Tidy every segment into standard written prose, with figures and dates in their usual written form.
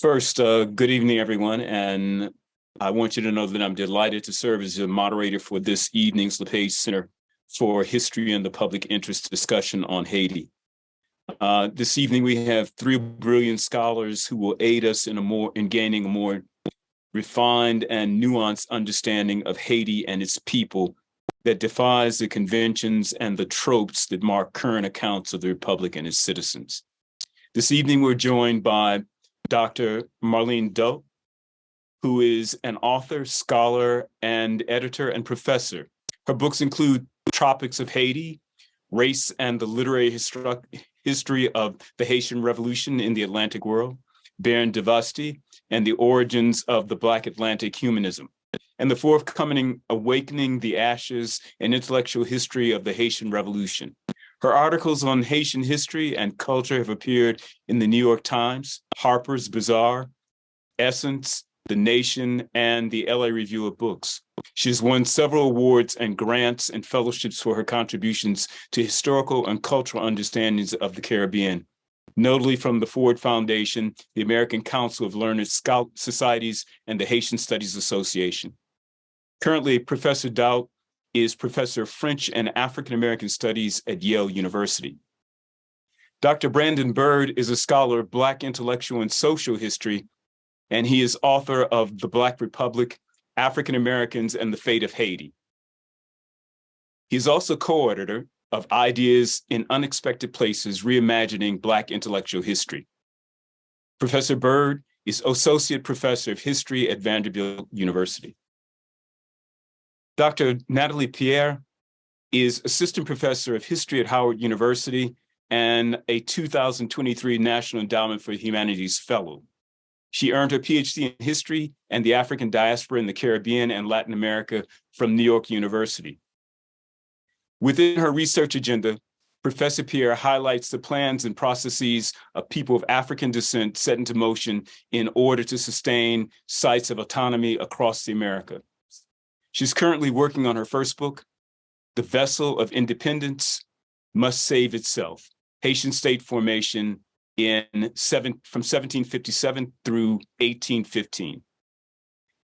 First, good evening, everyone. And I want you to know that I'm delighted to serve as a moderator for this evening's LePage Center for History and the Public Interest discussion on Haiti. This evening, we have three brilliant scholars who will aid us in gaining a more refined and nuanced understanding of Haiti and its people that defies the conventions and the tropes that mark current accounts of the Republic and its citizens. This evening, we're joined by Dr. Marlene Daut, who is an author, scholar, and editor and professor. Her books include Tropics of Haiti, Race and the Literary History of the Haitian Revolution in the Atlantic World, Byrd Diversity, and the Origins of the Black Atlantic Humanism, and the forthcoming Awakening the Ashes and Intellectual History of the Haitian Revolution. Her articles on Haitian history and culture have appeared in the New York Times, Harper's Bazaar, Essence, The Nation, and the LA Review of Books. She has won several awards and grants and fellowships for her contributions to historical and cultural understandings of the Caribbean, notably from the Ford Foundation, the American Council of Learned Societies, and the Haitian Studies Association. Currently, Professor Daut is Professor of French and African American Studies at Yale University. Dr. Brandon Byrd is a scholar of Black intellectual and social history, and he is author of The Black Republic, African Americans and the Fate of Haiti. He is also co-editor of Ideas in Unexpected Places, Reimagining Black Intellectual History. Professor Byrd is Associate Professor of History at Vanderbilt University. Dr. Nathalie Pierre is Assistant Professor of History at Howard University and a 2023 National Endowment for Humanities Fellow. She earned her PhD in History and the African Diaspora in the Caribbean and Latin America from New York University. Within her research agenda, Professor Pierre highlights the plans and processes of people of African descent set into motion in order to sustain sites of autonomy across the America. She's currently working on her first book, The Vessel of Independence Must Save Itself, Haitian State Formation from 1757 through 1815.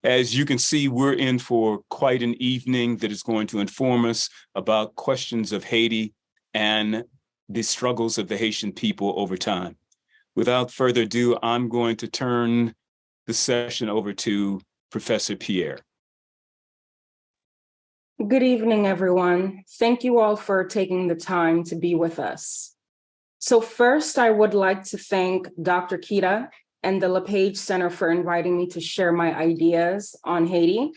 As you can see, we're in for quite an evening that is going to inform us about questions of Haiti and the struggles of the Haitian people over time. Without further ado, I'm going to turn the session over to Professor Pierre. Good evening, everyone. Thank you all for taking the time to be with us. So first, I would like to thank Dr. Keita and the LePage Center for inviting me to share my ideas on Haiti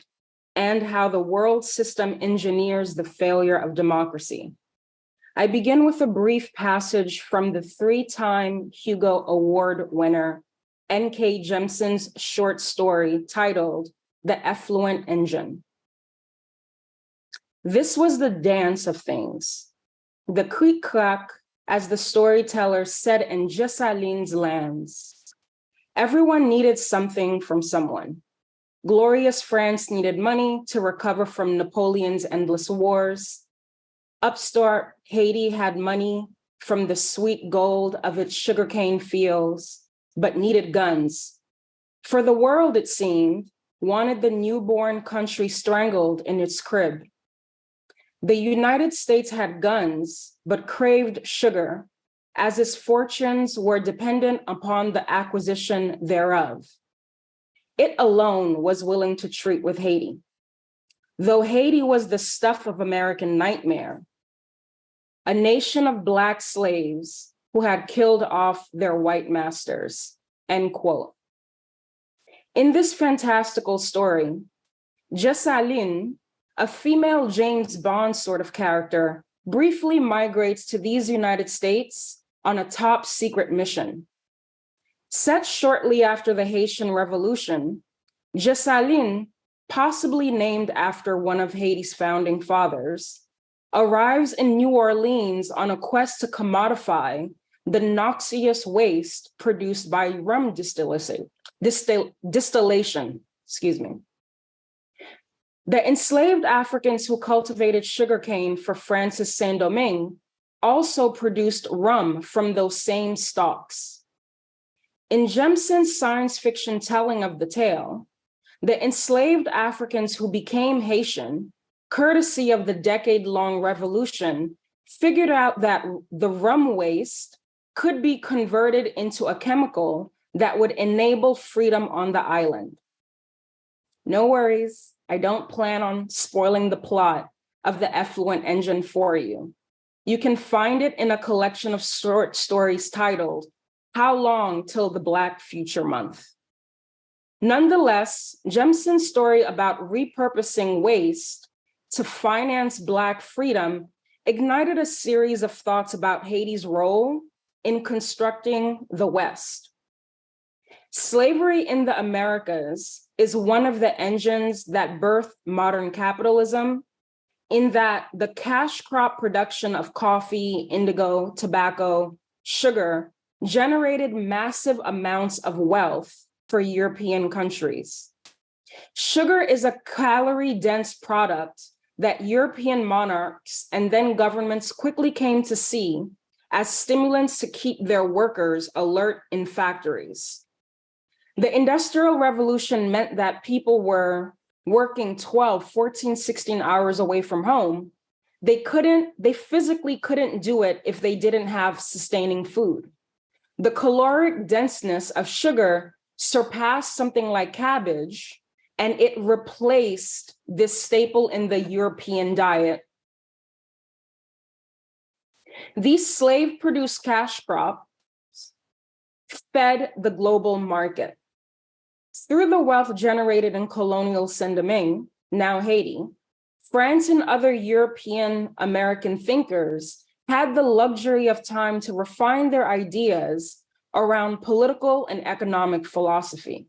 and how the world system engineers the failure of democracy. I begin with a brief passage from the three-time Hugo Award winner, N.K. Jemisin's short story titled The Effluent Engine. This was the dance of things, the click-clack, as the storyteller said in Jessaline's lands. Everyone needed something from someone. Glorious France needed money to recover from Napoleon's endless wars. Upstart Haiti had money from the sweet gold of its sugarcane fields, but needed guns. For the world, it seemed, wanted the newborn country strangled in its crib. The United States had guns, but craved sugar, as its fortunes were dependent upon the acquisition thereof. It alone was willing to treat with Haiti, though Haiti was the stuff of American nightmare, a nation of Black slaves who had killed off their white masters, end quote. In this fantastical story, Jessaline, a female James Bond sort of character, briefly migrates to these United States on a top secret mission. Set shortly after the Haitian Revolution, Jessaline, possibly named after one of Haiti's founding fathers, arrives in New Orleans on a quest to commodify the noxious waste produced by rum distillation. The enslaved Africans who cultivated sugarcane for Francis Saint-Domingue also produced rum from those same stalks. In Jemson's science fiction telling of the tale, the enslaved Africans who became Haitian, courtesy of the decade-long revolution, figured out that the rum waste could be converted into a chemical that would enable freedom on the island. No worries, I don't plan on spoiling the plot of the Effluent Engine for you. You can find it in a collection of short stories titled, How Long Till the Black Future Month? Nonetheless, Jemson's story about repurposing waste to finance Black freedom ignited a series of thoughts about Haiti's role in constructing the West. Slavery in the Americas is one of the engines that birthed modern capitalism, in that the cash crop production of coffee, indigo, tobacco, sugar generated massive amounts of wealth for European countries. Sugar is a calorie-dense product that European monarchs and then governments quickly came to see as stimulants to keep their workers alert in factories. The Industrial Revolution meant that people were working 12, 14, 16 hours away from home. They physically couldn't do it if they didn't have sustaining food. The caloric denseness of sugar surpassed something like cabbage, and it replaced this staple in the European diet. These slave-produced cash crops fed the global market. Through the wealth generated in colonial Saint-Domingue, now Haiti, France and other European American thinkers had the luxury of time to refine their ideas around political and economic philosophy.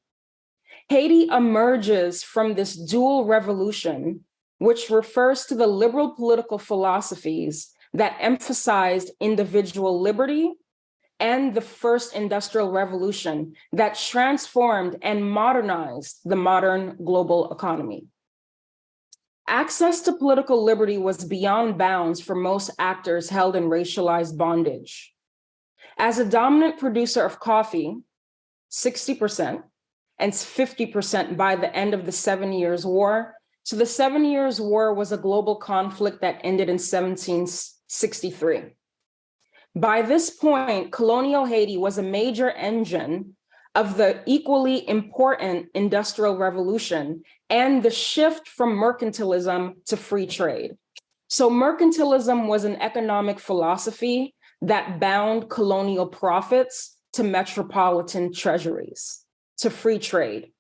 Haiti emerges from this dual revolution, which refers to the liberal political philosophies that emphasized individual liberty, and the first industrial revolution that transformed and modernized the modern global economy. Access to political liberty was beyond bounds for most actors held in racialized bondage. As a dominant producer of coffee, 60% and 50% by the end of the 7 Years' War. So the 7 Years' War was a global conflict that ended in 1763. By this point, colonial Haiti was a major engine of the equally important Industrial Revolution and the shift from mercantilism to free trade. So mercantilism was an economic philosophy that bound colonial profits to metropolitan treasuries, to free trade.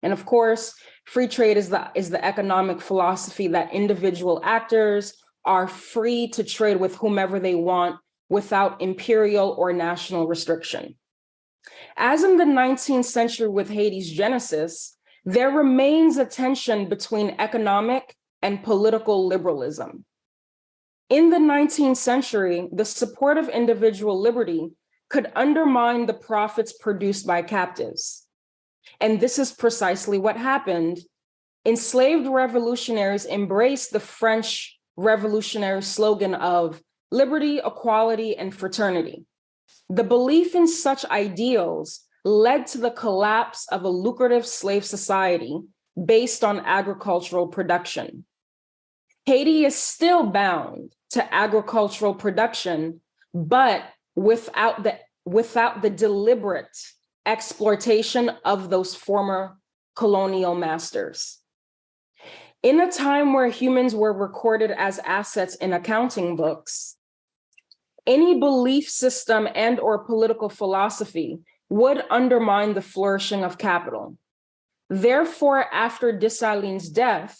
And of course, free trade is the economic philosophy that individual actors are free to trade with whomever they want without imperial or national restriction. As in the 19th century with Haiti's genesis, there remains a tension between economic and political liberalism. In the 19th century, the support of individual liberty could undermine the profits produced by captives. And this is precisely what happened. Enslaved revolutionaries embraced the French revolutionary slogan of liberty, equality, and fraternity. The belief in such ideals led to the collapse of a lucrative slave society based on agricultural production. Haiti is still bound to agricultural production, but without the deliberate exploitation of those former colonial masters. In a time where humans were recorded as assets in accounting books, any belief system and or political philosophy would undermine the flourishing of capital. Therefore, after Dessalines' death,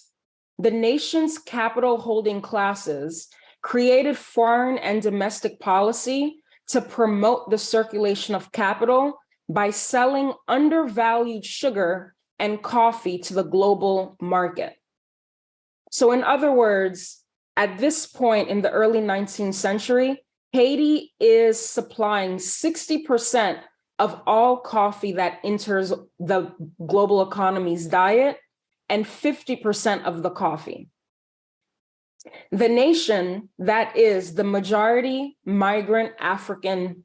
the nation's capital holding classes created foreign and domestic policy to promote the circulation of capital by selling undervalued sugar and coffee to the global market. So in other words, at this point in the early 19th century, Haiti is supplying 60% of all coffee that enters the global economy's diet and 50% of the coffee. The nation that is the majority migrant African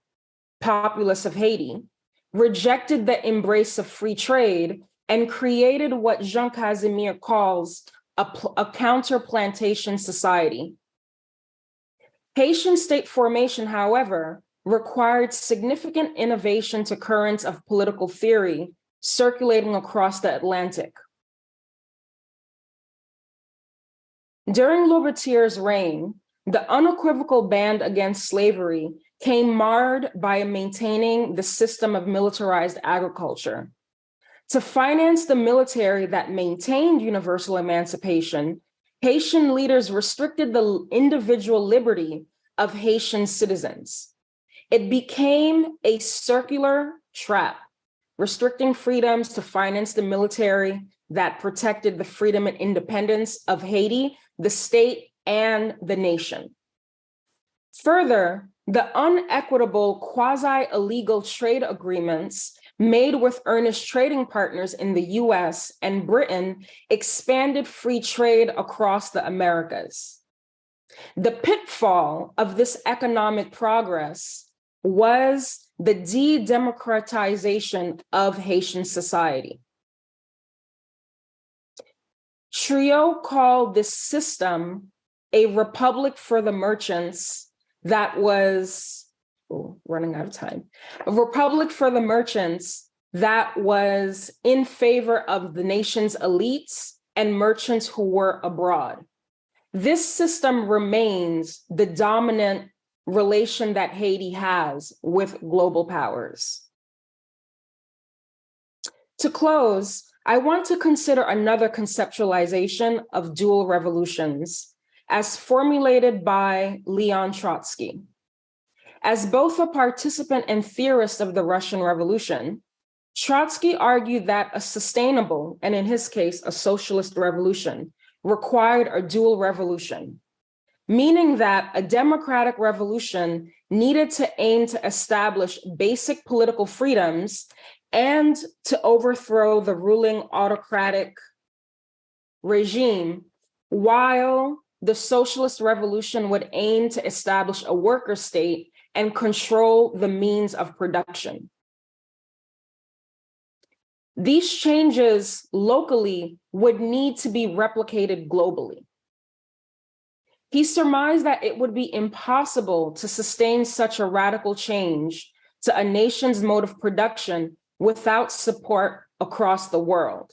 populace of Haiti rejected the embrace of free trade, and created what Jean Casimir calls a counter-plantation society. Haitian state formation, however, required significant innovation to currents of political theory circulating across the Atlantic. During Louverture's reign, the unequivocal ban against slavery came marred by maintaining the system of militarized agriculture. To finance the military that maintained universal emancipation, Haitian leaders restricted the individual liberty of Haitian citizens. It became a circular trap, restricting freedoms to finance the military that protected the freedom and independence of Haiti, the state, and the nation. Further, the unequitable quasi-illegal trade agreements made with earnest trading partners in the US and Britain expanded free trade across the Americas. The pitfall of this economic progress was the de-democratization of Haitian society. Trio called this system a republic for the merchants that was, running out of time, a republic for the merchants that was in favor of the nation's elites and merchants who were abroad. This system remains the dominant relation that Haiti has with global powers. To close, I want to consider another conceptualization of dual revolutions as formulated by Leon Trotsky. As both a participant and theorist of the Russian Revolution, Trotsky argued that a sustainable, and in his case, a socialist revolution, required a dual revolution, meaning that a democratic revolution needed to aim to establish basic political freedoms and to overthrow the ruling autocratic regime, while the socialist revolution would aim to establish a worker state and control the means of production. These changes locally would need to be replicated globally. He surmised that it would be impossible to sustain such a radical change to a nation's mode of production without support across the world.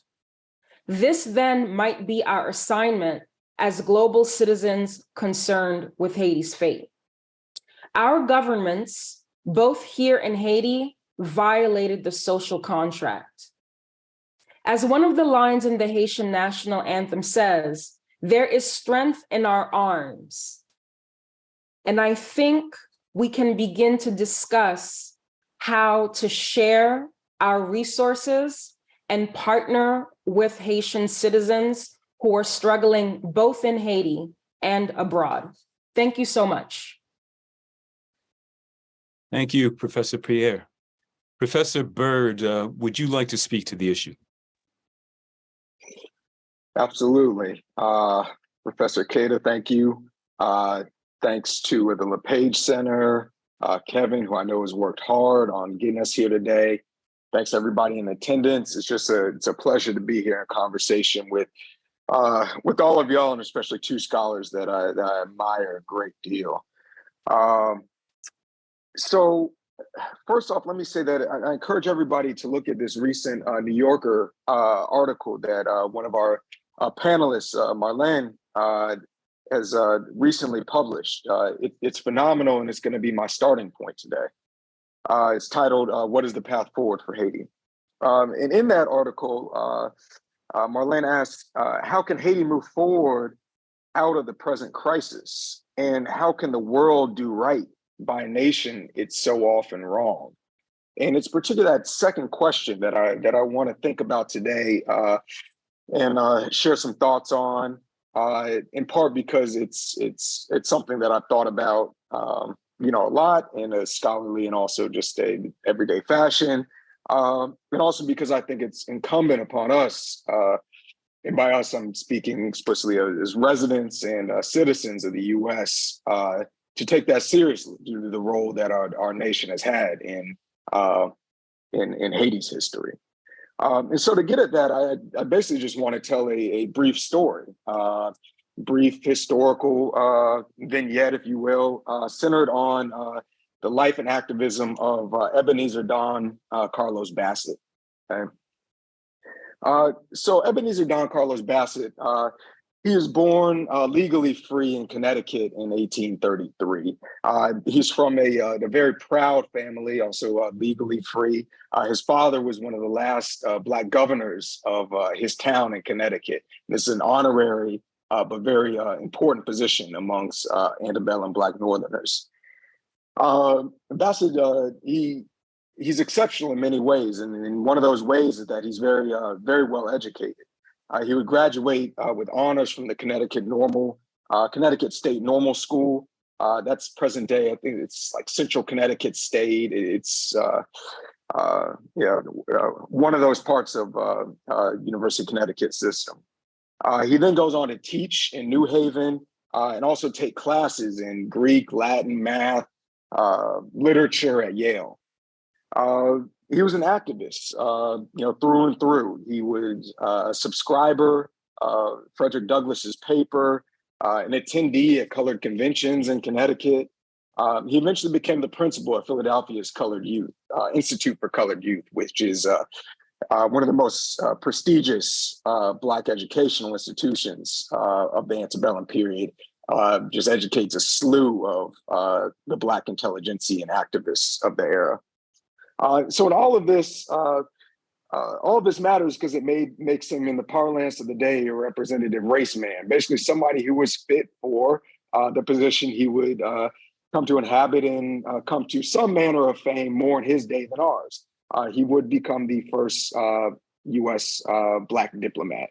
This then might be our assignment as global citizens concerned with Haiti's fate. Our governments, both here in Haiti, violated the social contract. As one of the lines in the Haitian national anthem says, there is strength in our arms. And I think we can begin to discuss how to share our resources and partner with Haitian citizens who are struggling both in Haiti and abroad. Thank you so much. Thank you, Professor Pierre. Professor Byrd, would you like to speak to the issue? Absolutely. Professor Keita, thank you. Thanks to the LePage Center, Kevin, who I know has worked hard on getting us here today. Thanks everybody in attendance. It's a pleasure to be here in conversation with all of y'all, and especially two scholars that I admire a great deal. So first off, let me say that I encourage everybody to look at this recent New Yorker article that one of our panelists, Marlene, has recently published. It's phenomenal, and it's going to be my starting point today. It's titled, What is the Path Forward for Haiti? And in that article, Marlene asks, how can Haiti move forward out of the present crisis? And how can the world do right by a nation it's so often wrong? And it's particularly that second question that I want to think about today and share some thoughts on, in part because it's something that I've thought about a lot in a scholarly and also just a everyday fashion, and also because I think it's incumbent upon us, and by us I'm speaking explicitly as residents and citizens of the U.S., to take that seriously due to the role that our nation has had in in Haiti's history. And so to get at that, I basically just want to tell a brief story, brief historical vignette, if you will, centered on the life and activism of Ebenezer Don Carlos Bassett. Okay? So Ebenezer Don Carlos Bassett, he was born legally free in Connecticut in 1833. He's from a very proud family, also legally free. His father was one of the last Black governors of his town in Connecticut. This is an honorary but very important position amongst antebellum Black Northerners. Bassett, he's exceptional in many ways, and one of those ways is that he's very well educated. He would graduate with honors from the Connecticut State Normal School. That's present day. I think it's like Central Connecticut State. It's one of those parts of University of Connecticut system. He then goes on to teach in New Haven and also take classes in Greek, Latin, math, literature at Yale. He was an activist, through and through. He was a subscriber of Frederick Douglass's paper, an attendee at colored conventions in Connecticut. He eventually became the principal at Philadelphia's Colored Youth Institute for Colored Youth, which is one of the most prestigious Black educational institutions of the antebellum period. Just educates a slew of the Black intelligentsia and activists of the era. So in all of this matters because it makes him, in the parlance of the day, a representative race man, basically somebody who was fit for the position he would come to inhabit and come to some manner of fame more in his day than ours. He would become the first U.S. Black diplomat.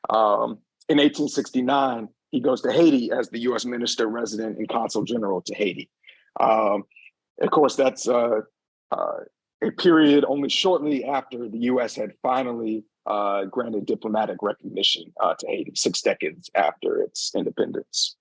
In 1869, he goes to Haiti as the U.S. Minister Resident and Consul General to Haiti. Of course, that's a period only shortly after the U.S. had finally granted diplomatic recognition to Haiti, 6 decades after its independence.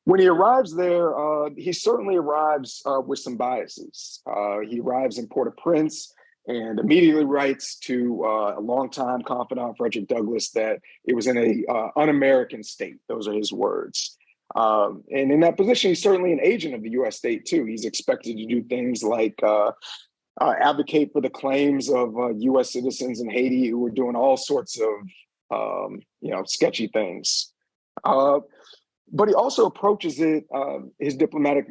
When he arrives there, he certainly arrives with some biases. He arrives in Port-au-Prince and immediately writes to a longtime confidant, Frederick Douglass, that it was in a un-American state. Those are his words. And in that position, he's certainly an agent of the U.S. state, too. He's expected to do things like advocate for the claims of U.S. citizens in Haiti who were doing all sorts of, sketchy things. But he also approaches his diplomatic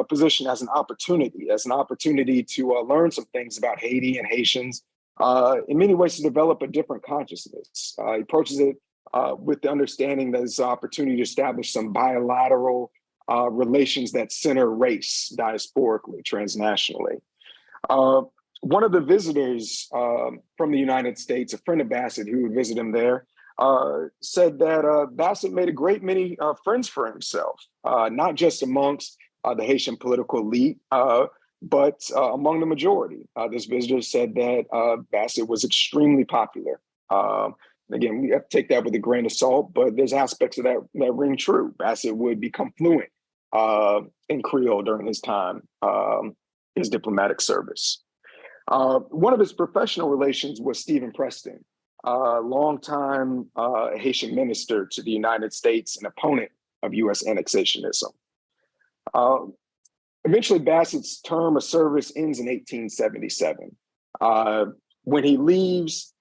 position as an opportunity to learn some things about Haiti and Haitians, in many ways to develop a different consciousness. He approaches it with the understanding that it's an opportunity to establish some bilateral relations that center race diasporically, transnationally. One of the visitors from the United States, a friend of Bassett who would visit him there, said that Bassett made a great many friends for himself, not just amongst the Haitian political elite, but among the majority. This visitor said that Bassett was extremely popular. Again, we have to take that with a grain of salt, but there's aspects of that ring true. Bassett would become fluent in Creole during his time, his diplomatic service. One of his professional relations was Stephen Preston, longtime Haitian minister to the United States and opponent of U.S. annexationism. Eventually, Bassett's term of service ends in 1877. When he leaves,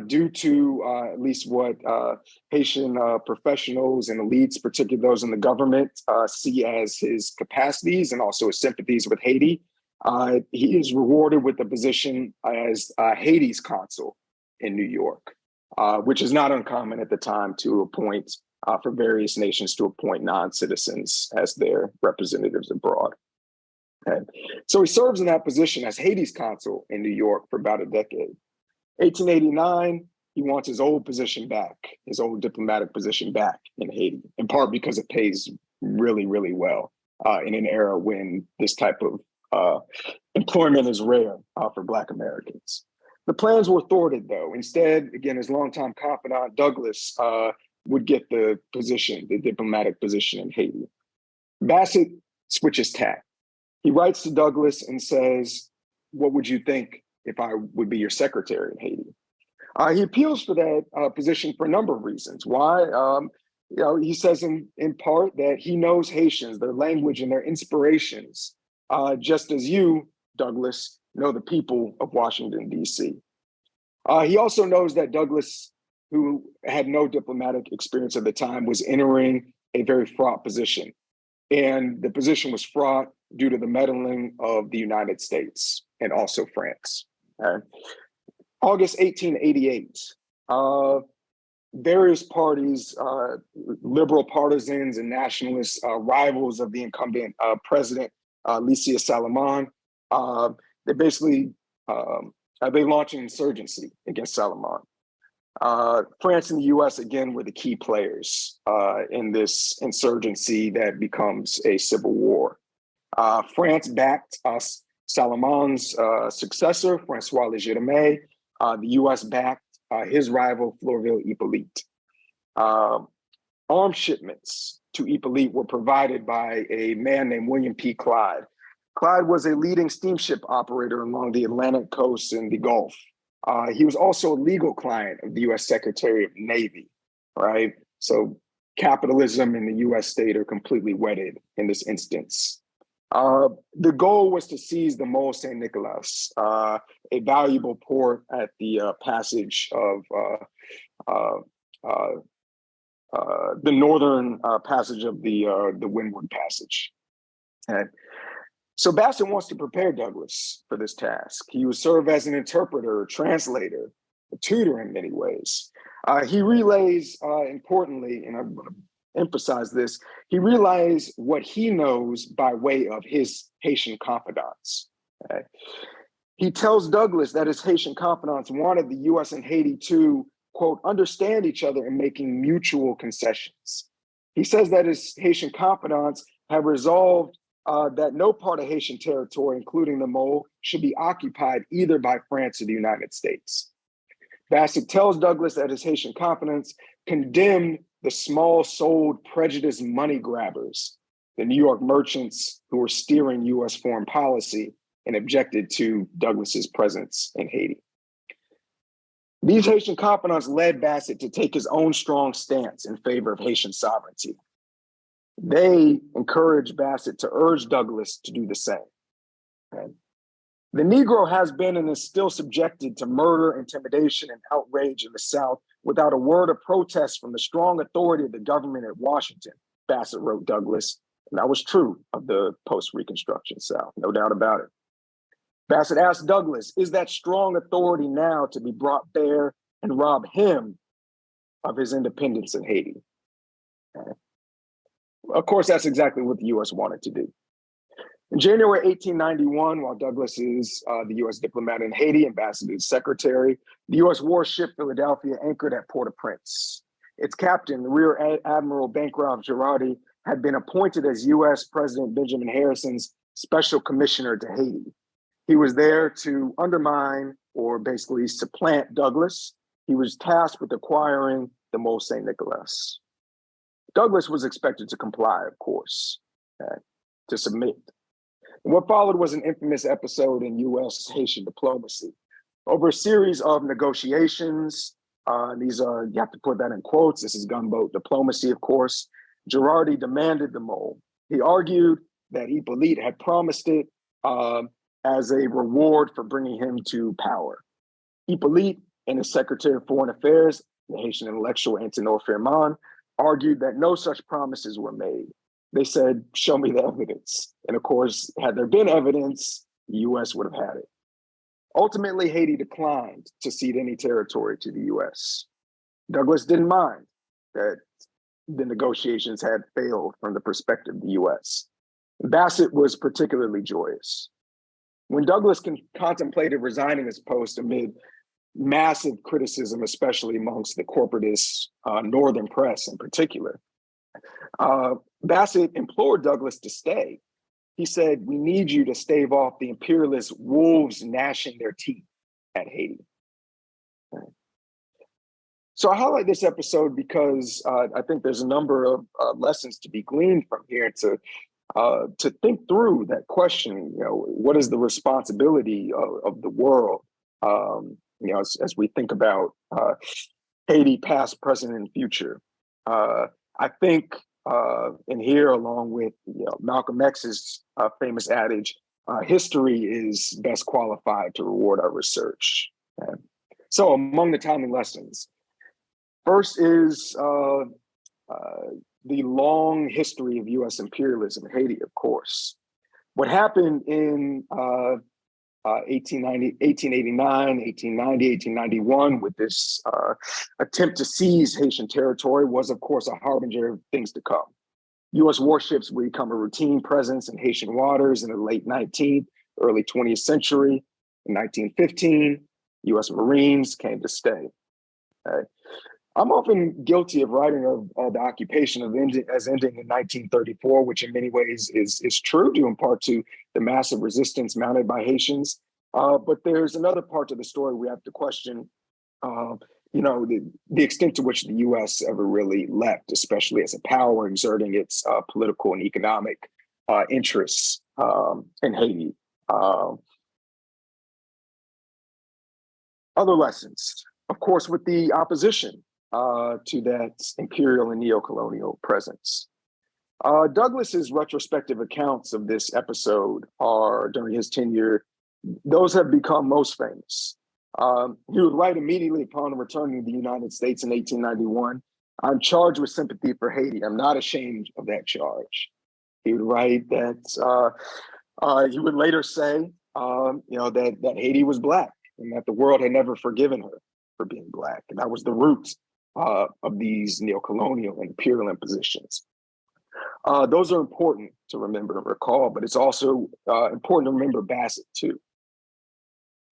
due to at least what Haitian professionals and elites, particularly those in the government, see as his capacities and also his sympathies with Haiti, he is rewarded with the position as Haiti's consul in New York, which is not uncommon at the time to appoint for various nations to appoint non-citizens as their representatives abroad. Okay. So he serves in that position as Haiti's consul in New York for about a decade. 1889, he wants his old position back, his old diplomatic position back in Haiti, in part because it pays really, really well in an era when this type of employment is rare for Black Americans. The plans were thwarted, though. Instead, again, his longtime confidant, Douglass, would get the position, the diplomatic position in Haiti. Bassett switches tack. He writes to Douglass and says, what would you think if I would be your secretary in Haiti? He appeals for that position for a number of reasons. Why? He says in part that he knows Haitians, their language and their inspirations, just as you, Douglas, know the people of Washington, D.C. He also knows that Douglas, who had no diplomatic experience at the time, was entering a very fraught position. And the position was fraught due to the meddling of the United States and also France. August 1888, various parties, liberal partisans and nationalists, rivals of the incumbent president, Lysias Salomon, they basically they launched an insurgency against Salomon. France and the U.S. again were the key players in this insurgency that becomes a civil war. France backed Salomon's successor, Francois Legitime. The U.S. backed his rival, Florville Hippolyte. Arms shipments to Hippolyte were provided by a man named William P. Clyde. Clyde was a leading steamship operator along the Atlantic coast and the Gulf. He was also a legal client of the U.S. Secretary of the Navy, right? So capitalism and the U.S. state are completely wedded in this instance. The goal was to seize the Mole St. Nicolas, a valuable port at the passage of the northern passage of the Windward Passage. And so Bassett wants to prepare Douglas for this task. He would serve as an interpreter, a translator, a tutor in many ways. He relays, importantly, and I'm going to emphasize this, he relays what he knows by way of his Haitian confidants. Okay? He tells Douglas that his Haitian confidants wanted the U.S. and Haiti to, quote, understand each other in making mutual concessions. He says that his Haitian confidants have resolved that no part of Haitian territory, including the Mole, should be occupied either by France or the United States. Bassett tells Douglas that his Haitian confidants condemned the small-souled, prejudiced money grabbers, the New York merchants who were steering U.S. foreign policy, and objected to Douglas's presence in Haiti. These Haitian confidants led Bassett to take his own strong stance in favor of Haitian sovereignty. They encouraged Bassett to urge Douglas to do the same. Okay? The Negro has been and is still subjected to murder, intimidation, and outrage in the South without a word of protest from the strong authority of the government at Washington, Bassett wrote Douglas. And that was true of the post-Reconstruction South, no doubt about it. Bassett asked Douglas, is that strong authority now to be brought bare and rob him of his independence in Haiti? Okay. Of course, that's exactly what the U.S. wanted to do. In January 1891, while Douglas is the U.S. diplomat in Haiti and Bassett's secretary, the U.S. warship Philadelphia anchored at Port-au-Prince. Its captain, the Rear Admiral Bancroft Girardi, had been appointed as U.S. President Benjamin Harrison's special commissioner to Haiti. He was there to undermine or basically supplant Douglas. He was tasked with acquiring the Mole St. Nicolas. Douglas was expected to comply, of course, to submit. And what followed was an infamous episode in U.S. Haitian diplomacy. Over a series of negotiations, these are, you have to put that in quotes, this is gunboat diplomacy, of course, Girardi demanded the Mole. He argued that Hippolyte had promised it as a reward for bringing him to power. Hippolyte and his Secretary of Foreign Affairs, the Haitian intellectual Antenor Firmin, argued that no such promises were made. They said, show me the evidence. And of course, had there been evidence, the US would have had it. Ultimately, Haiti declined to cede any territory to the US. Douglas didn't mind that the negotiations had failed from the perspective of the US. Bassett was particularly joyous. When Douglas contemplated resigning his post amid massive criticism, especially amongst the corporatist Northern press in particular, Bassett implored Douglas to stay. He said, we need you to stave off the imperialist wolves gnashing their teeth at Haiti. Right. So I highlight this episode because I think there's a number of lessons to be gleaned from here to to think through that question. What is the responsibility of the world? As we think about Haiti, past, present, and future. I think, and here, along with Malcolm X's famous adage, history is best qualified to reward our research. Okay? So, among the timely lessons, first is the long history of U.S. imperialism in Haiti, of course. What happened in 1889, 1890, 1891 with this attempt to seize Haitian territory was, of course, a harbinger of things to come. U.S. warships would become a routine presence in Haitian waters in the late 19th, early 20th century. In 1915, U.S. Marines came to stay. Okay. I'm often guilty of writing of the occupation as ending in 1934, which in many ways is true, due in part to the massive resistance mounted by Haitians. But there's another part to the story we have to question, the extent to which the U.S. ever really left, especially as a power exerting its political and economic interests in Haiti. Other lessons, of course, with the opposition to that imperial and neo-colonial presence. Douglas's retrospective accounts of this episode are, during his tenure, those have become most famous. He would write immediately upon returning to the United States in 1891, "I'm charged with sympathy for Haiti. I'm not ashamed of that charge." He would write that, he would later say, that Haiti was Black and that the world had never forgiven her for being Black. And that was the root of these neo-colonial and imperial impositions. Those are important to remember and recall, but it's also important to remember Bassett too.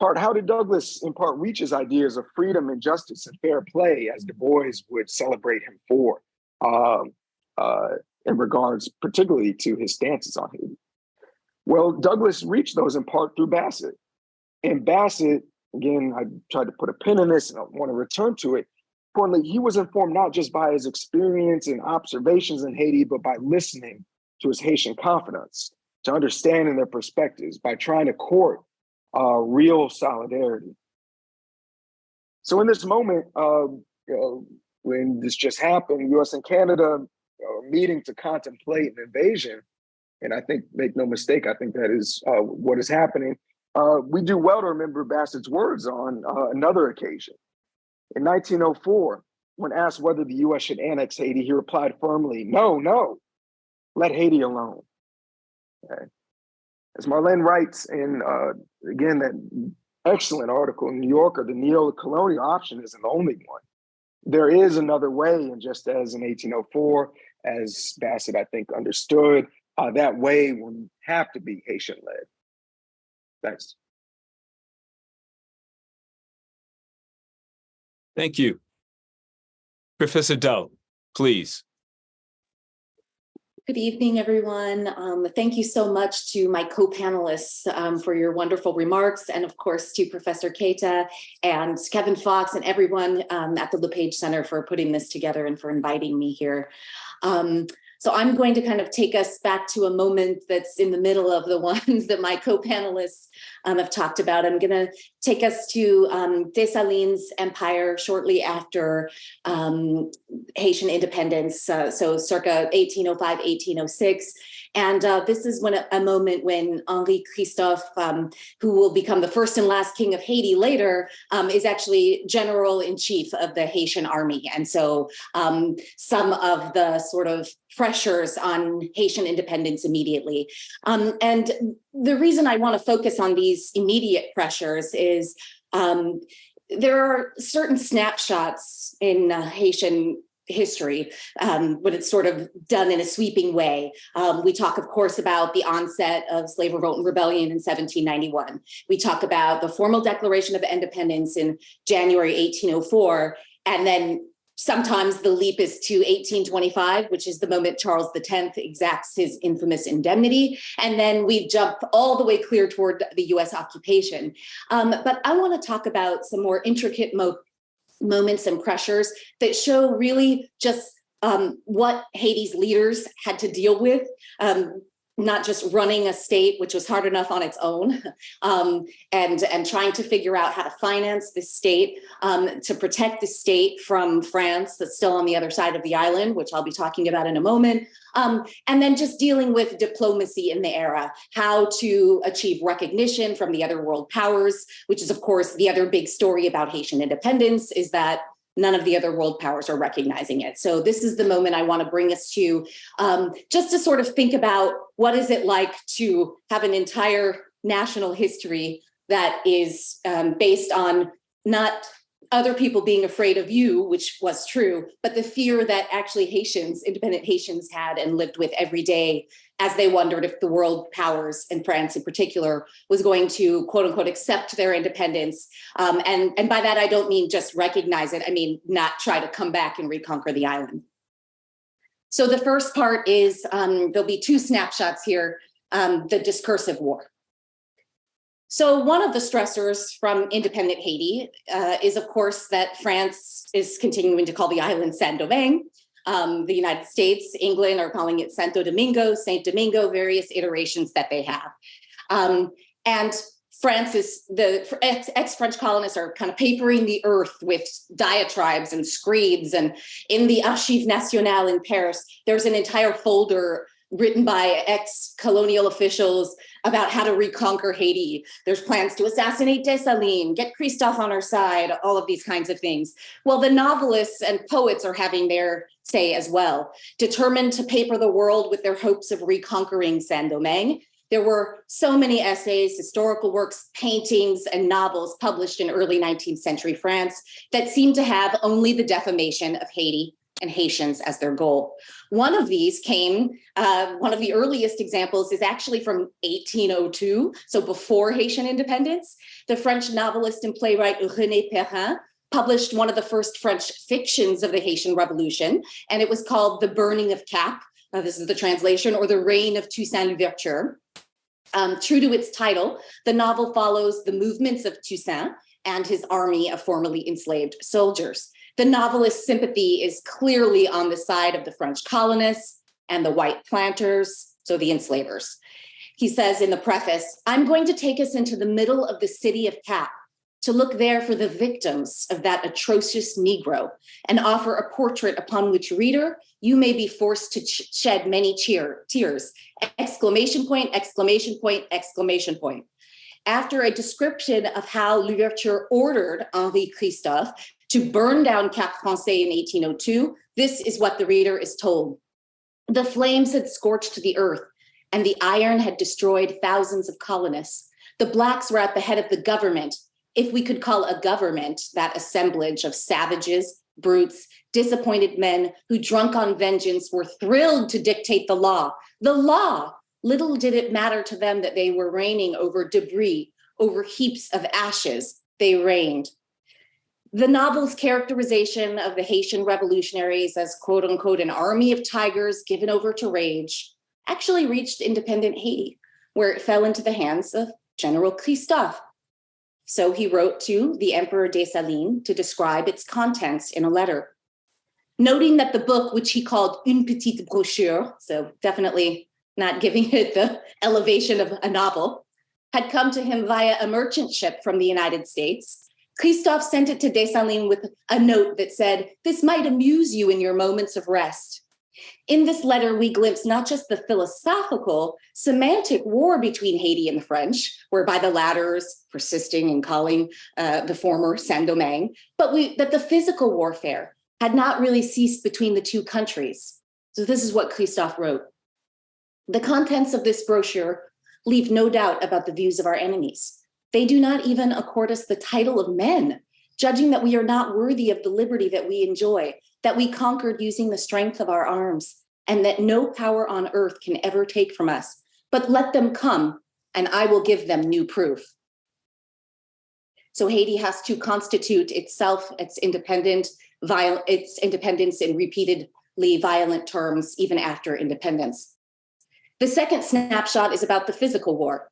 How did Douglas in part reach his ideas of freedom and justice and fair play, as Du Bois would celebrate him for, in regards particularly to his stances on Haiti? Well, Douglas reached those in part through Bassett. And Bassett, again, I tried to put a pin in this and I want to return to it. Importantly, he was informed not just by his experience and observations in Haiti, but by listening to his Haitian confidants, to understanding their perspectives, by trying to court real solidarity. So in this moment, when this just happened, US and Canada are meeting to contemplate an invasion, and I think, make no mistake, I think that is what is happening. We do well to remember Bassett's words on another occasion. In 1904, when asked whether the U.S. should annex Haiti, he replied firmly, no, let Haiti alone. Okay. As Marlene writes in, again, that excellent article in New Yorker, the neo-colonial option isn't the only one. There is another way, and just as in 1804, as Bassett, I think, understood, that way will have to be Haitian-led. Thanks. Thank you. Professor Daut, please. Good evening, everyone. Thank you so much to my co-panelists for your wonderful remarks, and of course to Professor Keita and Kevin Fox and everyone at the LePage Center for putting this together and for inviting me here. So I'm going to kind of take us back to a moment that's in the middle of the ones that my co-panelists have talked about. I'm going to take us to Dessalines' empire shortly after Haitian independence, so circa 1805, 1806. And this is when a moment when Henri Christophs, who will become the first and last king of Haiti later, is actually general-in-chief of the Haitian army. And so some of the sort of pressures on Haitian independence immediately. And the reason I want to focus on these immediate pressures is there are certain snapshots in Haitian history when it's sort of done in a sweeping way. We talk, of course, about the onset of slave revolt and rebellion in 1791. We talk about the formal Declaration of Independence in January 1804, and then sometimes the leap is to 1825, which is the moment Charles X exacts his infamous indemnity. And then we jump all the way clear toward the US occupation. But I want to talk about some more intricate moments and pressures that show really just what Haiti's leaders had to deal with not just running a state, which was hard enough on its own, and trying to figure out how to finance the state, to protect the state from France that's still on the other side of the island, which I'll be talking about in a moment, and then just dealing with diplomacy in the era, how to achieve recognition from the other world powers, which is, of course, the other big story about Haitian independence, is that none of the other world powers are recognizing it. So this is the moment I want to bring us to, just to sort of think about what is it like to have an entire national history that is based on not other people being afraid of you, which was true, but the fear that actually Haitians, independent Haitians, had and lived with every day as they wondered if the world powers, and France in particular, was going to, quote unquote, accept their independence. And by that, I don't mean just recognize it. I mean, not try to come back and reconquer the island. So the first part is, there'll be two snapshots here, the discursive war. So one of the stressors from independent Haiti is, of course, that France is continuing to call the island Saint-Domingue. The United States, England are calling it Santo Domingo, Saint Domingo, various iterations that they have. And France is, the ex-French colonists are kind of papering the earth with diatribes and screeds. And in the Archives Nationales in Paris, there's an entire folder written by ex-colonial officials about how to reconquer Haiti. There's plans to assassinate Dessalines, get Christophs on our side, all of these kinds of things. Well, the novelists and poets are having their say as well, determined to paper the world with their hopes of reconquering Saint-Domingue. There were so many essays, historical works, paintings, and novels published in early 19th century France that seemed to have only the defamation of Haiti and Haitians as their goal. One of these came, one of the earliest examples is actually from 1802, so before Haitian independence. The French novelist and playwright René Perrin published one of the first French fictions of the Haitian Revolution, and it was called The Burning of Cap. This is the translation, or The Reign of Toussaint Louverture. True to its title, the novel follows the movements of Toussaint and his army of formerly enslaved soldiers. The novelist's sympathy is clearly on the side of the French colonists and the white planters, so the enslavers. He says in the preface, "I'm going to take us into the middle of the city of Cap to look there for the victims of that atrocious Negro and offer a portrait upon which, reader, you may be forced to shed many tears, exclamation point, exclamation point, exclamation point." After a description of how Louverture ordered Henri Christophe to burn down Cap Français in 1802, this is what the reader is told. The flames had scorched the earth, and the iron had destroyed thousands of colonists. The blacks were at the head of the government, if we could call a government that assemblage of savages, brutes, disappointed men who, drunk on vengeance, were thrilled to dictate the law. The law! Little did it matter to them that they were reigning over debris, over heaps of ashes. They reigned. The novel's characterization of the Haitian revolutionaries as, quote unquote, an army of tigers given over to rage actually reached independent Haiti, where it fell into the hands of General Christophe. So he wrote to the Emperor Dessalines to describe its contents in a letter, noting that the book, which he called une petite brochure, so definitely not giving it the elevation of a novel, had come to him via a merchant ship from the United States. Christophe sent it to Dessalines with a note that said, "This might amuse you in your moments of rest." In this letter, we glimpse not just the philosophical, semantic war between Haiti and the French, whereby the latters persisting in calling the former Saint-Domingue, but that the physical warfare had not really ceased between the two countries. So this is what Christophe wrote. "The contents of this brochure leave no doubt about the views of our enemies. They do not even accord us the title of men, judging that we are not worthy of the liberty that we enjoy, that we conquered using the strength of our arms, and that no power on earth can ever take from us. But let them come, and I will give them new proof." So Haiti has to constitute itself, its independence in repeatedly violent terms, even after independence. The second snapshot is about the physical war.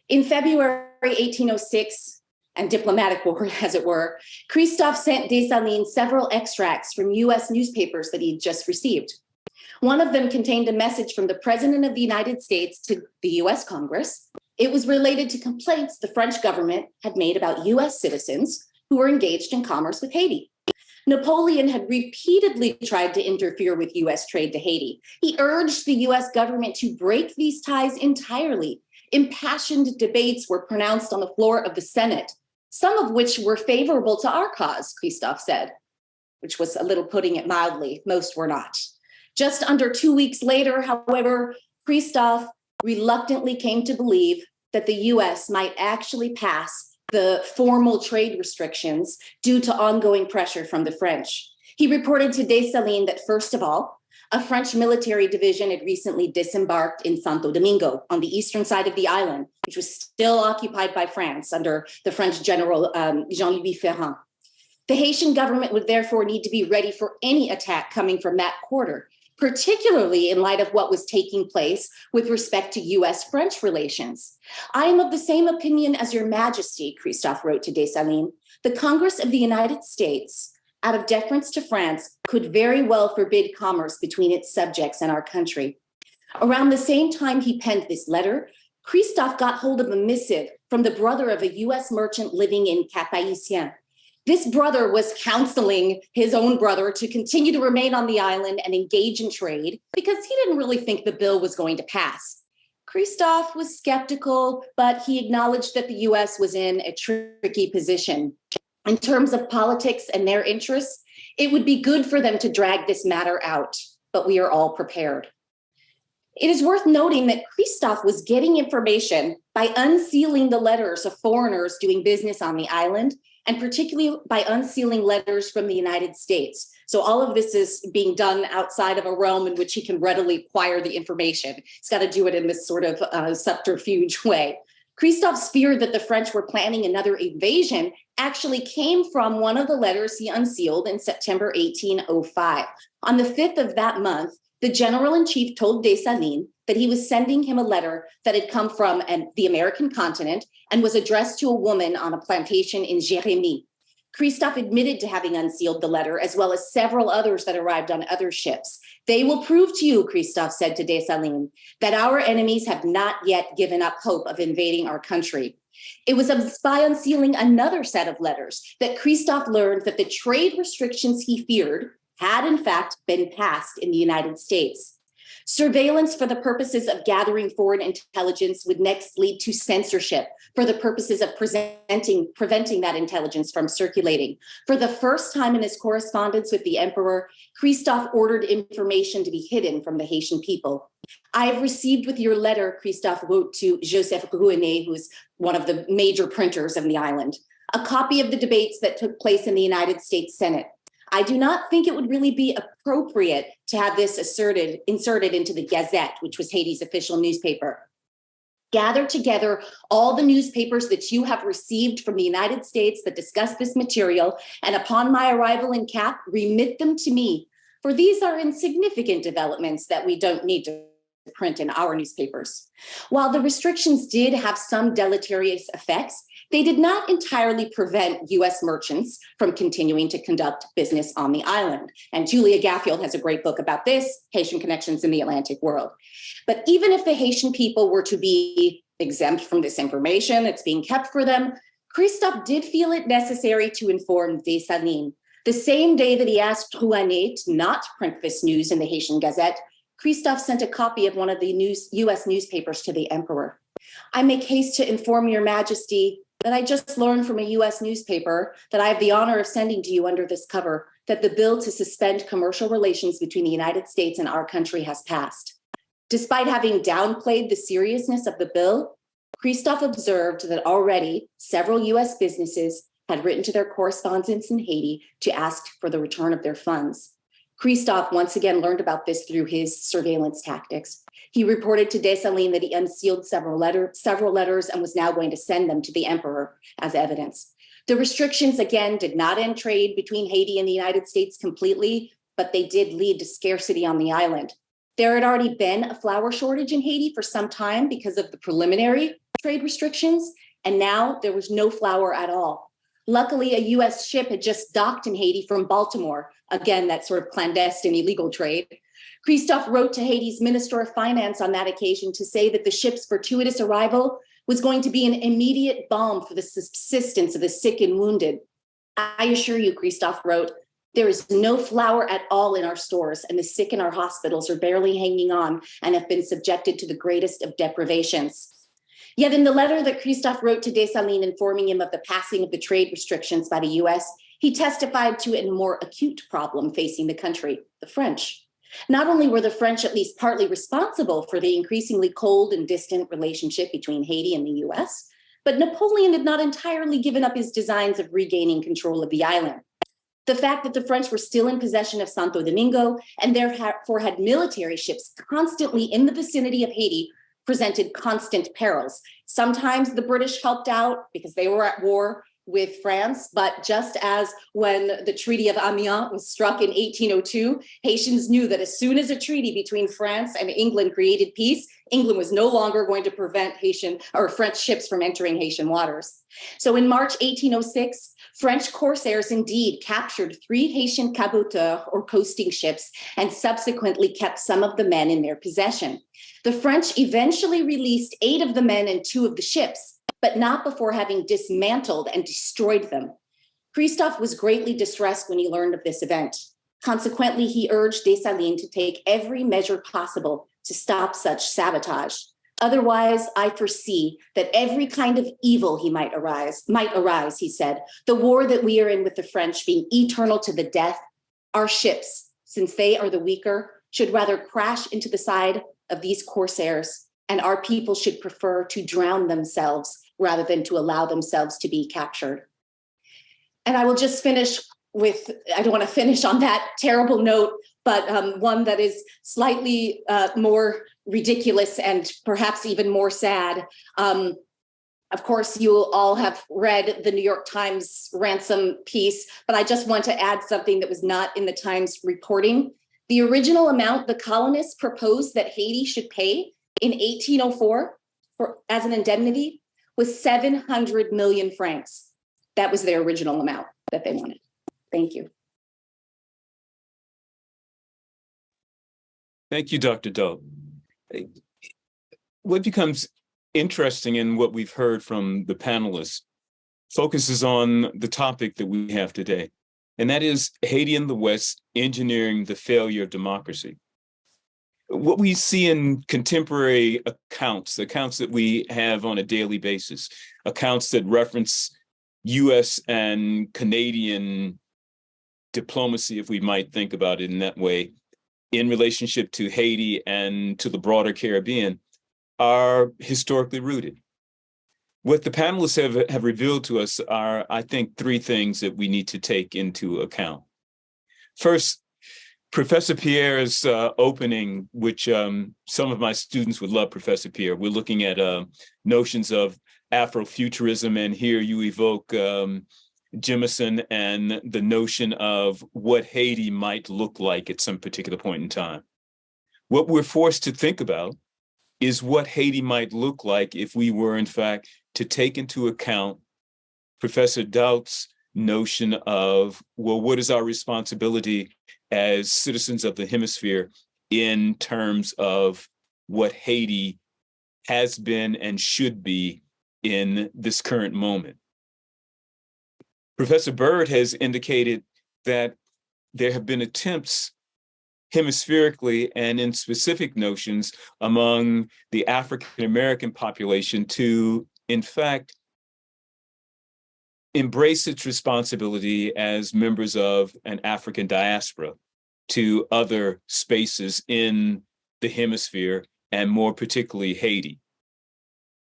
In February 1806, and diplomatic war, as it were, Christophe sent Dessalines several extracts from US newspapers that he'd just received. One of them contained a message from the President of the United States to the US Congress. It was related to complaints the French government had made about US citizens who were engaged in commerce with Haiti. Napoleon had repeatedly tried to interfere with US trade to Haiti. He urged the US government to break these ties entirely. Impassioned debates were pronounced on the floor of the Senate, some of which were favorable to our cause, Christophs said, which was a little putting it mildly. Most were not. Just under 2 weeks later, however, Christophs reluctantly came to believe that the US might actually pass the formal trade restrictions due to ongoing pressure from the French. He reported to Dessalines that, first of all, a French military division had recently disembarked in Santo Domingo on the eastern side of the island, which was still occupied by France under the French general Jean-Louis Ferrand. The Haitian government would therefore need to be ready for any attack coming from that quarter, particularly in light of what was taking place with respect to US-French relations. I am of the same opinion as Your Majesty, Christophs wrote to Dessalines. The Congress of the United States, out of deference to France, could very well forbid commerce between its subjects and our country. Around the same time he penned this letter, Christophs got hold of a missive from the brother of a US merchant living in Cap-Haïtien. This brother was counseling his own brother to continue to remain on the island and engage in trade because he didn't really think the bill was going to pass. Christophs was skeptical, but he acknowledged that the US was in a tricky position. In terms of politics and their interests, it would be good for them to drag this matter out, but we are all prepared. It is worth noting that Christophs was getting information by unsealing the letters of foreigners doing business on the island, and particularly by unsealing letters from the United States. So all of this is being done outside of a realm in which he can readily acquire the information. He's got to do it in this sort of subterfuge way. Christophs' fear that the French were planning another invasion actually came from one of the letters he unsealed in September 1805. On the 5th of that month, the general-in-chief told Dessalines that he was sending him a letter that had come from the American continent and was addressed to a woman on a plantation in Jérémie. Christophs admitted to having unsealed the letter, as well as several others that arrived on other ships. They will prove to you, Christophs said to Dessalines, that our enemies have not yet given up hope of invading our country. It was by unsealing another set of letters that Christophs learned that the trade restrictions he feared had in fact been passed in the United States. Surveillance for the purposes of gathering foreign intelligence would next lead to censorship for the purposes of preventing that intelligence from circulating. For the first time in his correspondence with the emperor, Christophs ordered information to be hidden from the Haitian people. I have received with your letter, Christophs wrote to Joseph Rouenet, who's one of the major printers of the island, a copy of the debates that took place in the United States Senate. I do not think it would really be appropriate to have this inserted into the Gazette, which was Haiti's official newspaper. Gather together all the newspapers that you have received from the United States that discuss this material, and upon my arrival in Cap, remit them to me, for these are insignificant developments that we don't need to print in our newspapers. While the restrictions did have some deleterious effects, they did not entirely prevent US merchants from continuing to conduct business on the island. And Julia Gaffield has a great book about this, Haitian Connections in the Atlantic World. But even if the Haitian people were to be exempt from this information that's being kept for them, Christophs did feel it necessary to inform Dessalines. The same day that he asked Rouenet to not print this news in the Haitian Gazette, Christophs sent a copy of one of the US newspapers to the emperor. I make haste to inform your majesty that I just learned from a US newspaper that I have the honor of sending to you under this cover that the bill to suspend commercial relations between the United States and our country has passed. Despite having downplayed the seriousness of the bill, Christophs observed that already several US businesses had written to their correspondents in Haiti to ask for the return of their funds. Christophs once again learned about this through his surveillance tactics. He reported to Dessalines that he unsealed several letters and was now going to send them to the emperor as evidence. The restrictions, again, did not end trade between Haiti and the United States completely, but they did lead to scarcity on the island. There had already been a flour shortage in Haiti for some time because of the preliminary trade restrictions, and now there was no flour at all. Luckily, a US ship had just docked in Haiti from Baltimore. Again, that sort of clandestine illegal trade. Christophs wrote to Haiti's Minister of Finance on that occasion to say that the ship's fortuitous arrival was going to be an immediate balm for the subsistence of the sick and wounded. I assure you, Christophs wrote, there is no flour at all in our stores, and the sick in our hospitals are barely hanging on and have been subjected to the greatest of deprivations. Yet in the letter that Christophs wrote to Dessalines informing him of the passing of the trade restrictions by the US, he testified to a more acute problem facing the country, the French. Not only were the French at least partly responsible for the increasingly cold and distant relationship between Haiti and the US, but Napoleon had not entirely given up his designs of regaining control of the island. The fact that the French were still in possession of Santo Domingo and therefore had military ships constantly in the vicinity of Haiti presented constant perils. Sometimes the British helped out because they were at war with France, but just as when the Treaty of Amiens was struck in 1802, Haitians knew that as soon as a treaty between France and England created peace, England was no longer going to prevent Haitian or French ships from entering Haitian waters. So in March 1806, French corsairs indeed captured 3 Haitian caboteurs or coasting ships and subsequently kept some of the men in their possession. The French eventually released 8 of the men and 2 of the ships, but not before having dismantled and destroyed them. Christophs was greatly distressed when he learned of this event. Consequently, he urged Dessalines to take every measure possible to stop such sabotage. Otherwise, I foresee that every kind of evil might arise, he said. The war that we are in with the French being eternal to the death, our ships, since they are the weaker, should rather crash into the side of these corsairs, and our people should prefer to drown themselves rather than to allow themselves to be captured. And I will just finish with, I don't want to finish on that terrible note, but one that is slightly more ridiculous and perhaps even more sad. Of course, you all have read the New York Times ransom piece, but I just want to add something that was not in the Times reporting. The original amount the colonists proposed that Haiti should pay in 1804 as an indemnity was 700 million francs. That was their original amount that they wanted. Thank you. Thank you, Dr. Daut. What becomes interesting in what we've heard from the panelists focuses on the topic that we have today, and that is Haiti and the West engineering the failure of democracy. What we see in contemporary accounts that we have on a daily basis, accounts that reference US and Canadian diplomacy, if we might think about it in that way, in relationship to Haiti and to the broader Caribbean, are historically rooted. What the panelists have revealed to us are, I think, 3 things that we need to take into account. First, Professor Pierre's opening, which some of my students would love, Professor Pierre. We're looking at notions of Afrofuturism, and here you evoke Jemison and the notion of what Haiti might look like at some particular point in time. What we're forced to think about is what Haiti might look like if we were, in fact, to take into account Professor Daut's notion of, well, what is our responsibility as citizens of the hemisphere in terms of what Haiti has been and should be in this current moment. Professor Byrd has indicated that there have been attempts hemispherically and in specific notions among the African American population to, in fact, embrace its responsibility as members of an African diaspora to other spaces in the hemisphere, and more particularly Haiti.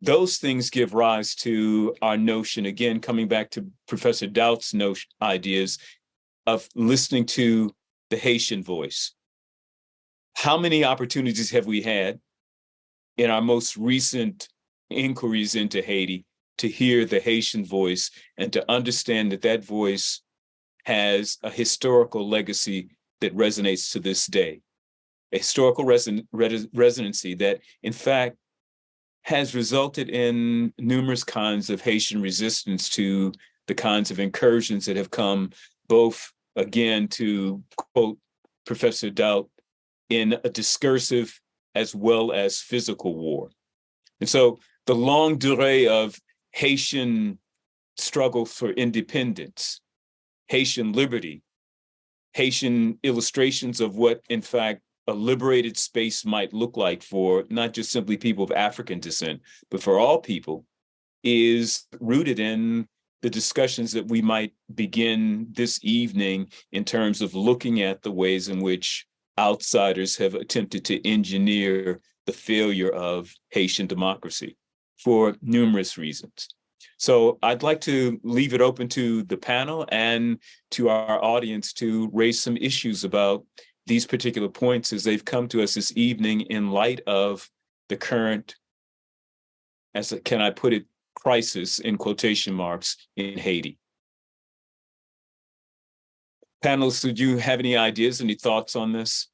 Those things give rise to our notion, again, coming back to Professor Daut's ideas of listening to the Haitian voice. How many opportunities have we had in our most recent inquiries into Haiti to hear the Haitian voice and to understand that that voice has a historical legacy that resonates to this day, a historical resonancy that, in fact, has resulted in numerous kinds of Haitian resistance to the kinds of incursions that have come both, again, to quote Professor Daut, in a discursive as well as physical war. And so the longue durée of Haitian struggle for independence, Haitian liberty, Haitian illustrations of what, in fact, a liberated space might look like for not just simply people of African descent, but for all people, is rooted in the discussions that we might begin this evening in terms of looking at the ways in which outsiders have attempted to engineer the failure of Haitian democracy for numerous reasons. So I'd like to leave it open to the panel and to our audience to raise some issues about these particular points as they've come to us this evening in light of the current, can I put it, crisis in quotation marks in Haiti. Panelists, do you have any ideas, any thoughts on this?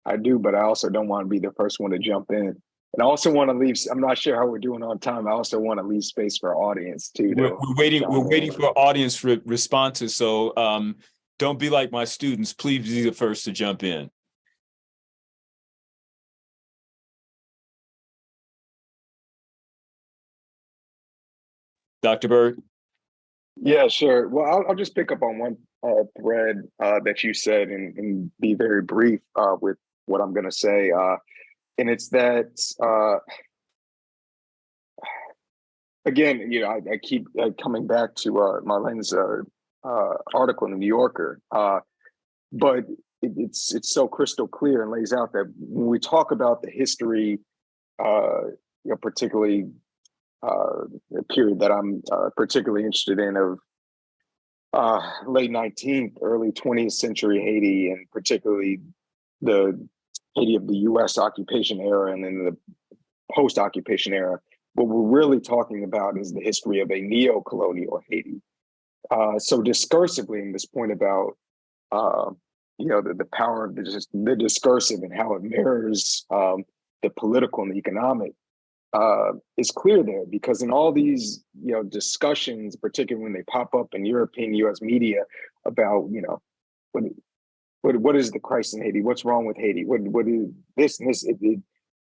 I do, but I also don't want to be the first one to jump in. And I also want to leave, I'm not sure how we're doing on time. I also want to leave space for audience too. We're waiting for audience responses. So don't be like my students. Please be the first to jump in. Dr. Byrd? Yeah, sure. Well, I'll just pick up on one thread that you said and be very brief with what I'm going to say. And it's that, again, you know, I keep coming back to Marlene's article in the New Yorker, but it's so crystal clear and lays out that when we talk about the history, you know, particularly the period that I'm particularly interested in of late 19th, early 20th century Haiti, and particularly the Haiti of the US occupation era and then the post-occupation era, what we're really talking about is the history of a neo-colonial Haiti. So discursively, in this point about you know, the power of the discursive and how it mirrors the political and the economic, is clear there, because in all these, you know, discussions, particularly when they pop up in European, US media about, you know, what is the crisis in Haiti? What's wrong with Haiti? What is this and this?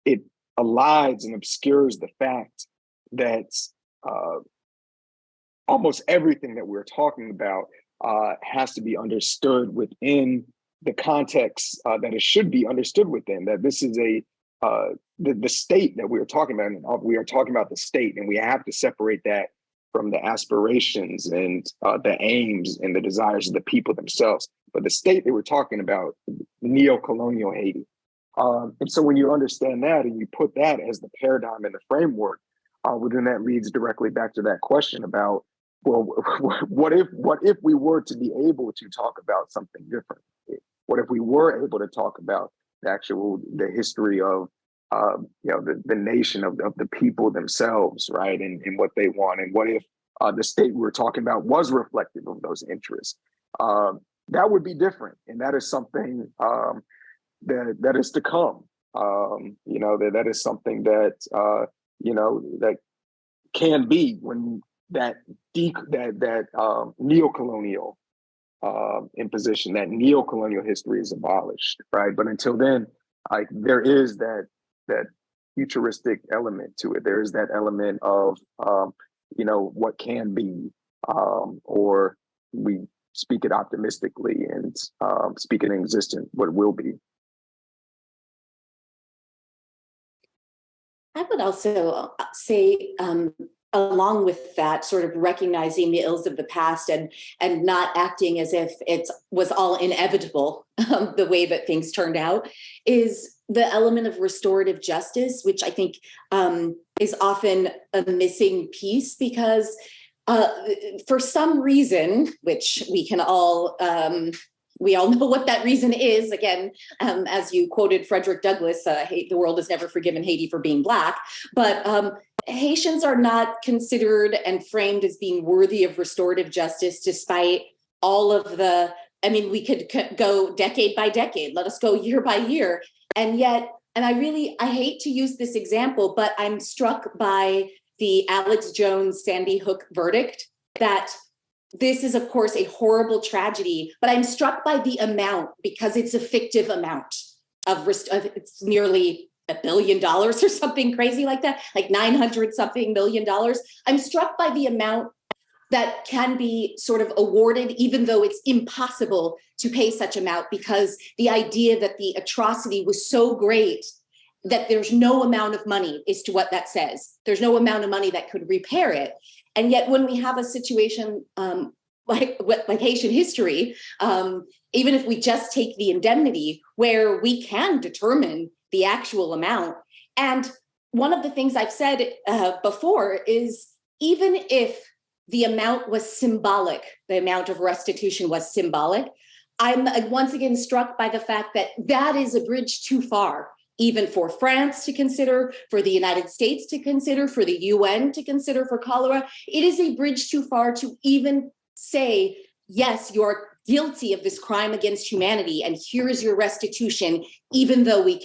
It elides and obscures the fact that almost everything that we're talking about has to be understood within the context that it should be understood within, that this is the state that we are talking about, and we are talking about the state, and we have to separate that from the aspirations and the aims and the desires of the people themselves. But the state that we're talking about, neo-colonial Haiti. And so when you understand that and you put that as the paradigm and the framework, well, then that leads directly back to that question about, well, what if we were to be able to talk about something different? What if we were able to talk about the history of you know, the nation of the people themselves, right, and what they want, and what if the state we were talking about was reflective of those interests? That would be different, and that is something that is to come. You know, that is something that you know, that can be when that neo-colonial imposition, that neo-colonial history is abolished, right? But until then, there is that futuristic element to it. There is that element of you know, what can be, or we speak it optimistically and speak it in existence, what will be. I would also say, along with that, sort of recognizing the ills of the past and not acting as if it was all inevitable, the way that things turned out, is the element of restorative justice, which I think is often a missing piece, because for some reason, which we all know what that reason is. Again, as you quoted Frederick Douglass, the world has never forgiven Haiti for being Black. But Haitians are not considered and framed as being worthy of restorative justice, despite all of the, I mean, we could go decade by decade, let us go year by year. And yet, and I hate to use this example, but I'm struck by the Alex Jones Sandy Hook verdict, that this is, of course, a horrible tragedy, but I'm struck by the amount, because it's a fictive amount of it's nearly $1 billion or something crazy like that, like 900 something million dollars. I'm struck by the amount that can be sort of awarded, even though it's impossible to pay such amount, because the idea that the atrocity was so great that there's no amount of money is to what that says. There's no amount of money that could repair it. And yet when we have a situation like Haitian history, even if we just take the indemnity, where we can determine the actual amount. And one of the things I've said before is, even if the amount was symbolic, the amount of restitution was symbolic, I'm once again struck by the fact that that is a bridge too far, even for France to consider, for the United States to consider, for the UN to consider for cholera. It is a bridge too far to even say, yes, you're guilty of this crime against humanity, and here is your restitution, even though we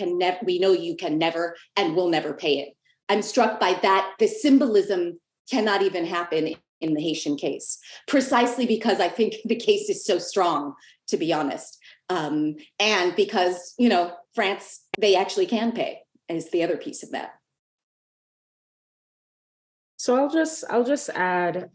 know you can never and will never pay it. I'm struck by that. The symbolism cannot even happen in the Haitian case, precisely because I think the case is so strong, to be honest. And because, you know, France, they actually can pay, is the other piece of that. So I'll just add,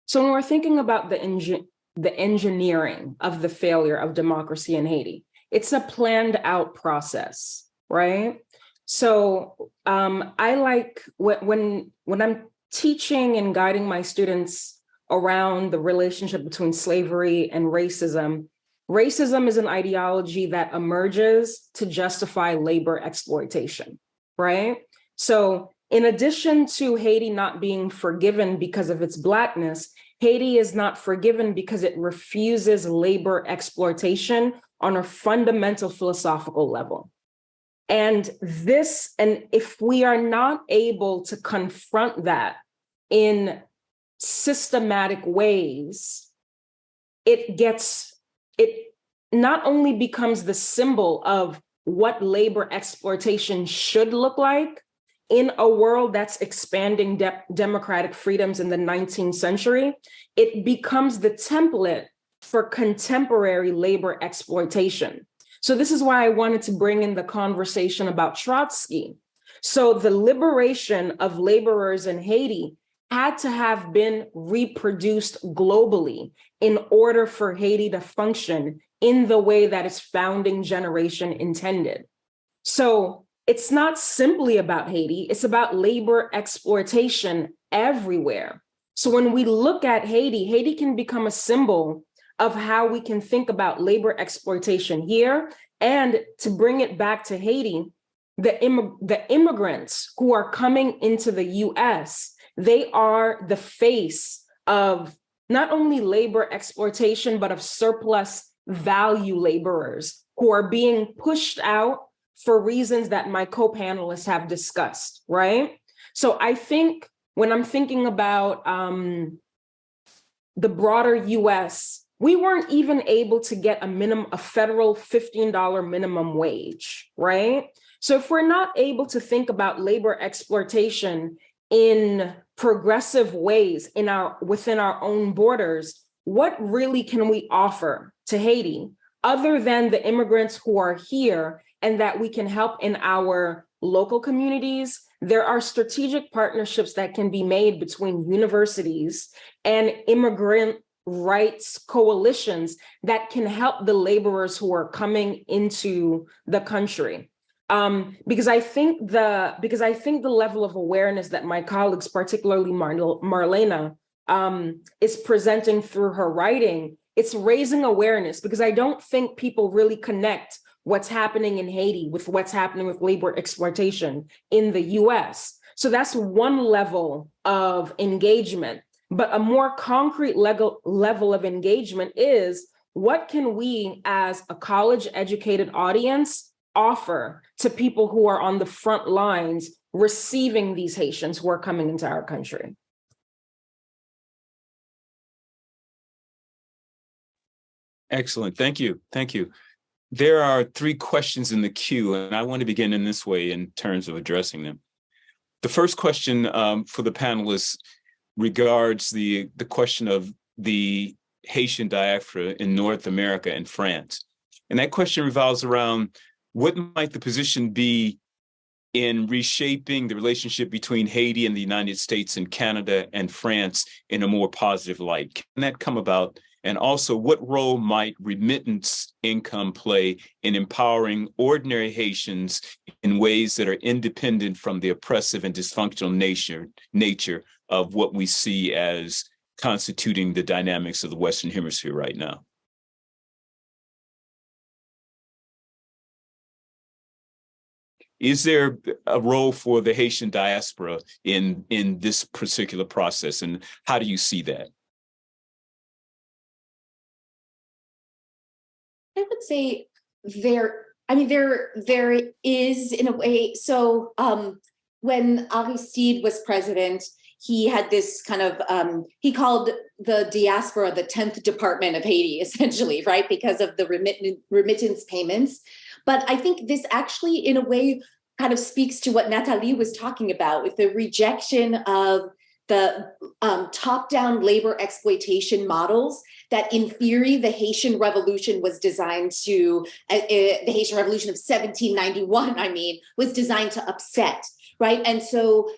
so when we're thinking about the engineering of the failure of democracy in Haiti, it's a planned out process, right? So I like when I'm teaching and guiding my students around the relationship between slavery and racism. Racism is an ideology that emerges to justify labor exploitation, right? So in addition to Haiti not being forgiven because of its Blackness, Haiti is not forgiven because it refuses labor exploitation on a fundamental philosophical level. And if we are not able to confront that in systematic ways, it not only becomes the symbol of what labor exploitation should look like in a world that's expanding democratic freedoms in the 19th century, it becomes the template for contemporary labor exploitation. So this is why I wanted to bring in the conversation about Trotsky. So the liberation of laborers in Haiti had to have been reproduced globally in order for Haiti to function in the way that its founding generation intended. So it's not simply about Haiti, it's about labor exploitation everywhere. So when we look at Haiti, Haiti can become a symbol of how we can think about labor exploitation here. And to bring it back to Haiti, the immigrants who are coming into the US, they are the face of not only labor exploitation, but of surplus value laborers who are being pushed out for reasons that my co-panelists have discussed, right? So I think when I'm thinking about the broader US, we weren't even able to get a federal $15 minimum wage, right? So if we're not able to think about labor exploitation in progressive ways within our own borders, what really can we offer to Haiti other than the immigrants who are here and that we can help in our local communities? There are strategic partnerships that can be made between universities and immigrant rights coalitions that can help the laborers who are coming into the country. Because I think the level of awareness that my colleagues, particularly Marlene, is presenting through her writing, it's raising awareness, because I don't think people really connect what's happening in Haiti with what's happening with labor exploitation in the US. So that's one level of engagement. But a more concrete level of engagement is, what can we as a college educated audience offer to people who are on the front lines receiving these Haitians who are coming into our country? Excellent. Thank you. Thank you. There are 3 questions in the queue, and I want to begin in this way in terms of addressing them. The first question for the panelists regards the question of the Haitian diaspora in North America and France. And that question revolves around what might the position be in reshaping the relationship between Haiti and the United States and Canada and France in a more positive light? Can that come about? And also, what role might remittance income play in empowering ordinary Haitians in ways that are independent from the oppressive and dysfunctional nature of what we see as constituting the dynamics of the Western Hemisphere right now? Is there a role for the Haitian diaspora in this particular process, and how do you see that? I would say there is, in a way. So when Aristide was president, he had this kind of, he called the diaspora the 10th department of Haiti, essentially, right? Because of the remittance payments. But I think this actually, in a way, kind of speaks to what Nathalie was talking about with the rejection of the top-down labor exploitation models that, in theory, the Haitian Revolution was designed to, the Haitian Revolution of 1791, was designed to upset, right? And so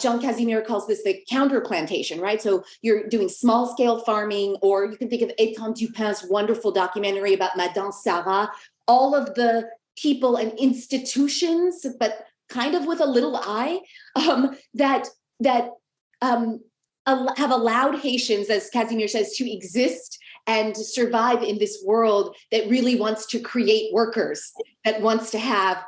Jean Casimir calls this the counter-plantation, right? So you're doing small-scale farming, or you can think of Étienne Dupin's wonderful documentary about Madame Sarah, all of the people and institutions, but kind of with a little I, that have allowed Haitians, as Casimir says, to exist and to survive in this world that really wants to create workers, that wants to have,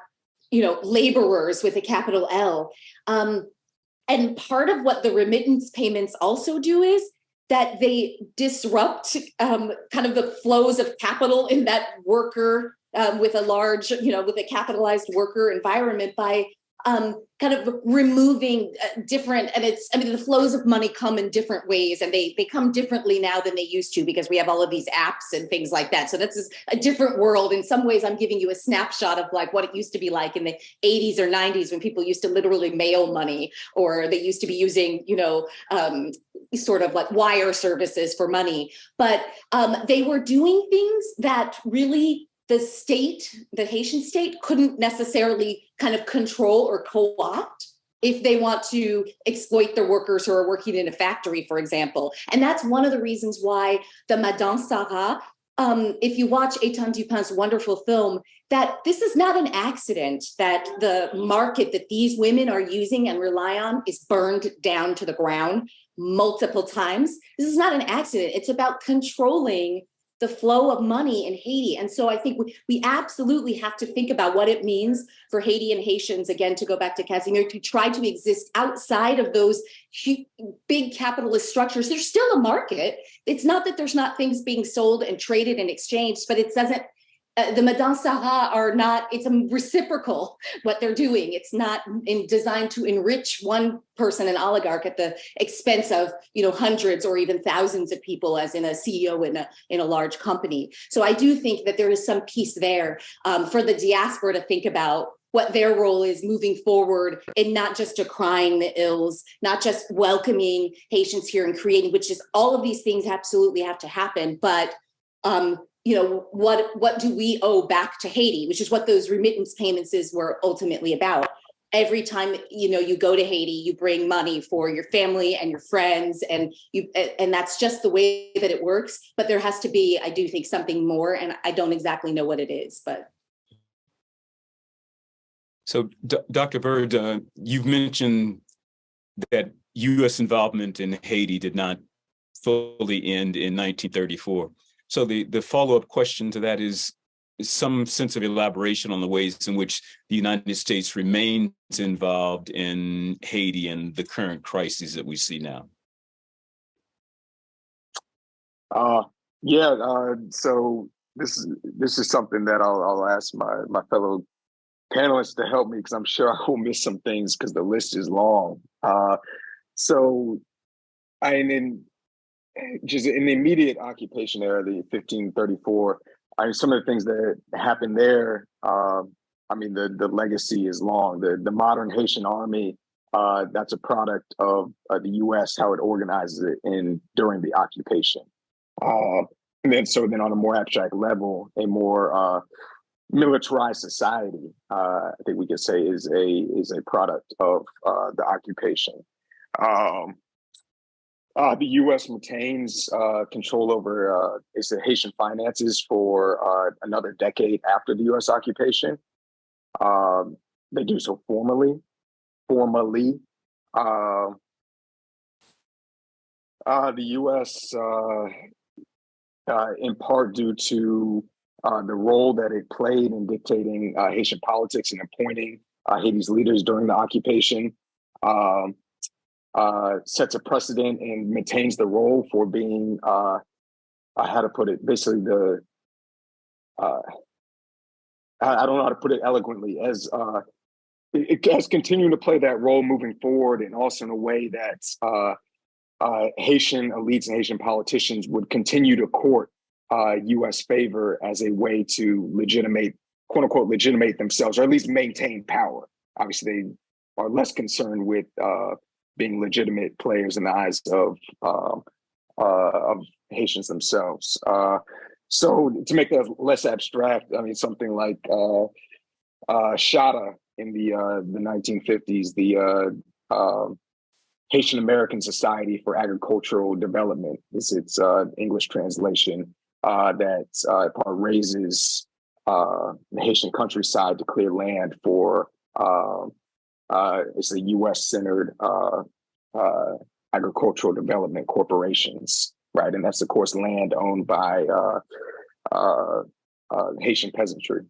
laborers with a capital L. And part of what the remittance payments also do is that they disrupt kind of the flows of capital in that worker with a large, with a capitalized worker environment by kind of removing different, and the flows of money come in different ways, and they come differently now than they used to, because we have all of these apps and things like that. So that's a different world. In some ways, I'm giving you a snapshot of like what it used to be like in the 80s or 90s, when people used to literally mail money, or they used to be using, sort of like wire services for money. But they were doing things that really the Haitian state couldn't necessarily kind of control or co-opt if they want to exploit their workers who are working in a factory, for example. And that's one of the reasons why the Madame Sarah, if you watch Étienne Dupin's wonderful film, that this is not an accident that the market that these women are using and rely on is burned down to the ground multiple times. This is not an accident. It's about controlling the flow of money in Haiti. And so I think we absolutely have to think about what it means for Haiti and Haitians, again, to go back to Casimir, to try to exist outside of those big capitalist structures. There's still a market. It's not that there's not things being sold and traded and exchanged, but it doesn't, the Madame Sarah are not, it's a reciprocal what they're doing. It's not designed to enrich one person, an oligarch, at the expense of, hundreds or even thousands of people, as in a CEO in a large company. So I do think that there is some piece there for the diaspora to think about what their role is moving forward, and not just decrying the ills, not just welcoming Haitians here and creating, which is all of these things absolutely have to happen, but what do we owe back to Haiti, which is what those remittance payments were ultimately about. Every time, you go to Haiti, you bring money for your family and your friends, and that's just the way that it works. But there has to be, I do think, something more, and I don't exactly know what it is, but. So, Dr. Byrd, you've mentioned that U.S. involvement in Haiti did not fully end in 1934. So the follow-up question to that is some sense of elaboration on the ways in which the United States remains involved in Haiti and the current crises that we see now. So this is something that I'll ask my fellow panelists to help me because I'm sure I will miss some things because the list is long. Just in the immediate occupation era, the 1534, some of the things that happened there, the legacy is long. The modern Haitian army, that's a product of the U.S., how it organizes it during the occupation. And then on a more abstract level, a more militarized society, I think we could say is a product of the occupation. The U.S. retains control over the Haitian finances for another decade after the U.S. occupation. They do so formally. The U.S., in part due to the role that it played in dictating Haitian politics and appointing Haiti's leaders during the occupation, sets a precedent and maintains the role for being, how to put it, basically I don't know how to put it eloquently, as it has continued to play that role moving forward, and also in a way that Haitian elites and Haitian politicians would continue to court U.S. favor as a way to quote unquote, legitimate themselves, or at least maintain power. Obviously, they are less concerned with being legitimate players in the eyes of Haitians themselves. So to make that less abstract, something like Shada in the 1950s, the Haitian American Society for Agricultural Development is its English translation, that raises the Haitian countryside to clear land for it's a U.S.-centered agricultural development corporations, right? And that's, of course, land owned by Haitian peasantry.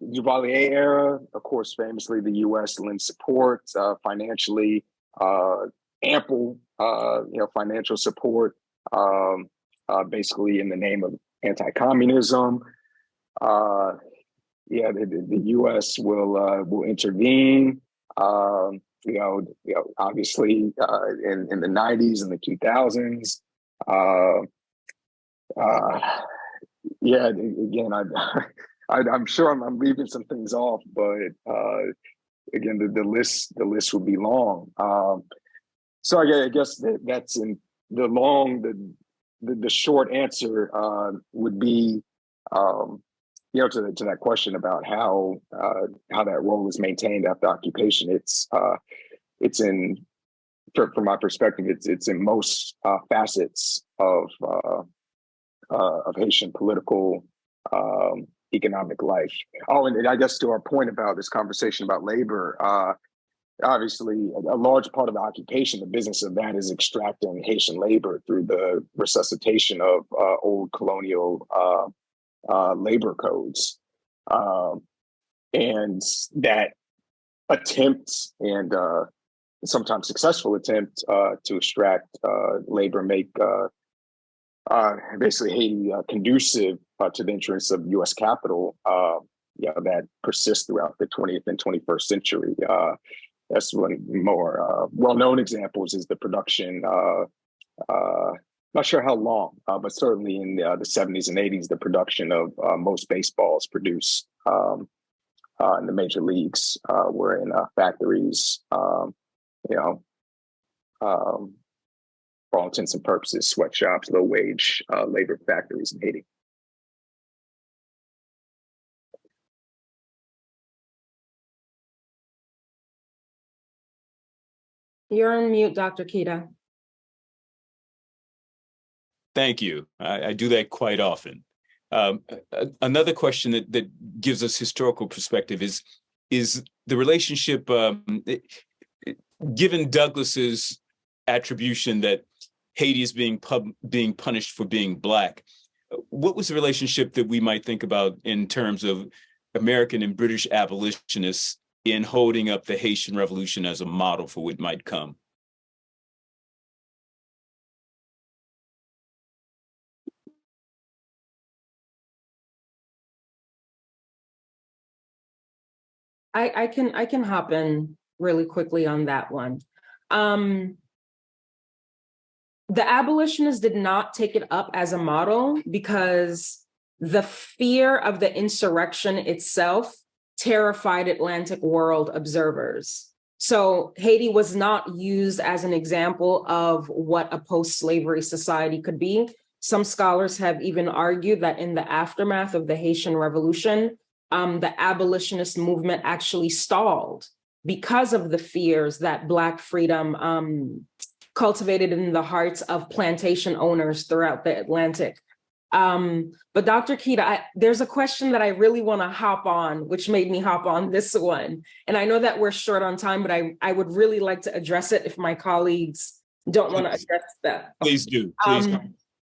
Duvalier era, of course, famously the U.S. lends support financially, ample, financial support, basically in the name of anti-communism. The U.S. will intervene. Obviously in the 90s and the 2000s. I'm sure I'm leaving some things off, but again, the list would be long. So I guess that's in the long. The short answer would be, to that question about how that role is maintained after occupation. It's in, from my perspective, it's in most facets of Haitian political, economic life. Oh, and I guess to our point about this conversation about labor, obviously a large part of the occupation, the business of that, is extracting Haitian labor through the resuscitation of old colonial labor codes. And that attempt, and sometimes successful attempt, to extract labor, make basically Haiti conducive to the interests of U.S. capital, that persists throughout the 20th and 21st century. That's one more well-known examples is the production, not sure how long, but certainly in the 70s and 80s, the production of most baseballs produced in the major leagues were in factories, for all intents and purposes, sweatshops, low-wage labor factories in Haiti. You're on mute, Dr. Keita. Thank you. I do that quite often. Another question that gives us historical perspective is the relationship, given Douglas's attribution that Haiti is being punished for being Black, what was the relationship that we might think about in terms of American and British abolitionists in holding up the Haitian Revolution as a model for what might come? I can hop in really quickly on that one. The abolitionists did not take it up as a model because the fear of the insurrection itself terrified Atlantic world observers. So Haiti was not used as an example of what a post-slavery society could be. Some scholars have even argued that in the aftermath of the Haitian Revolution, the abolitionist movement actually stalled because of the fears that Black freedom cultivated in the hearts of plantation owners throughout the Atlantic. But Dr. Keita, there's a question that I really want to hop on, which made me hop on this one. And I know that we're short on time, but I would really like to address it if my colleagues don't want to address that. Please do. Please do.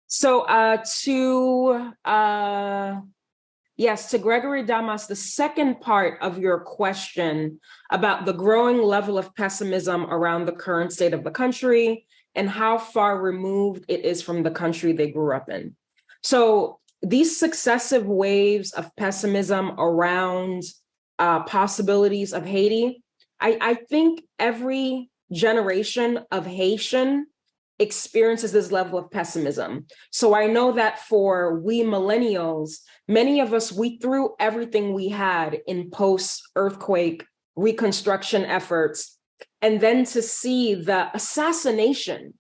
So yes, to Gregory Damas, the second part of your question about the growing level of pessimism around the current state of the country and how far removed it is from the country they grew up in. So these successive waves of pessimism around possibilities of Haiti, I think every generation of Haitian experiences this level of pessimism. So I know that for we millennials, many of us, we threw everything we had in post-earthquake reconstruction efforts, and then to see the assassination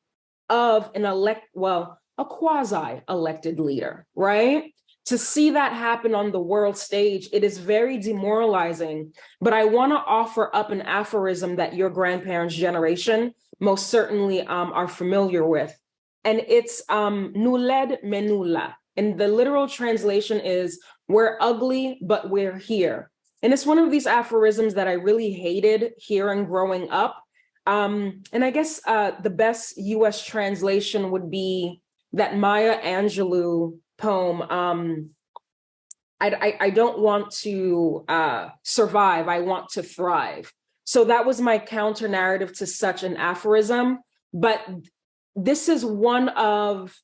of a quasi-elected leader, right? To see that happen on the world stage, it is very demoralizing. But I want to offer up an aphorism that your grandparents' generation most certainly are familiar with. And it's nuled menula. And the literal translation is, we're ugly, but we're here. And it's one of these aphorisms that I really hated hearing growing up. And I guess the best US translation would be that Maya Angelou poem, I don't want to survive, I want to thrive. So that was my counter narrative to such an aphorism. But this is one of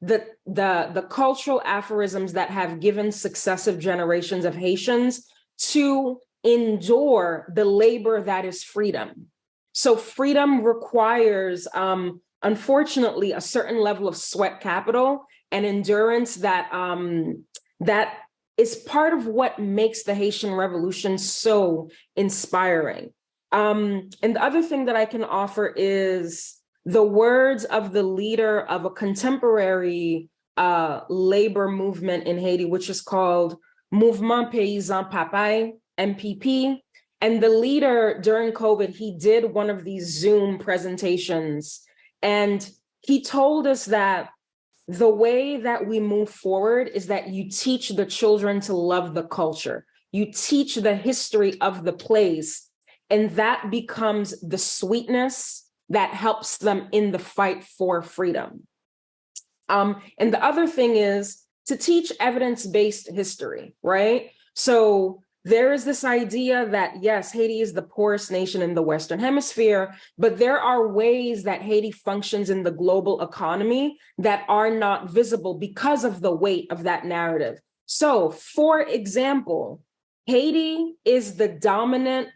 the cultural aphorisms that have given successive generations of Haitians to endure the labor that is freedom. So freedom requires, unfortunately, a certain level of sweat capital and endurance that is part of what makes the Haitian Revolution so inspiring. And the other thing that I can offer is the words of the leader of a contemporary labor movement in Haiti, which is called Mouvement Paysan Papaye, MPP. And the leader during COVID, he did one of these Zoom presentations, and he told us that the way that we move forward is that you teach the children to love the culture. You teach the history of the place, and that becomes the sweetness that helps them in the fight for freedom. And the other thing is to teach evidence-based history, right? So there is this idea that, yes, Haiti is the poorest nation in the Western Hemisphere, but there are ways that Haiti functions in the global economy that are not visible because of the weight of that narrative. So, for example, Haiti is the dominant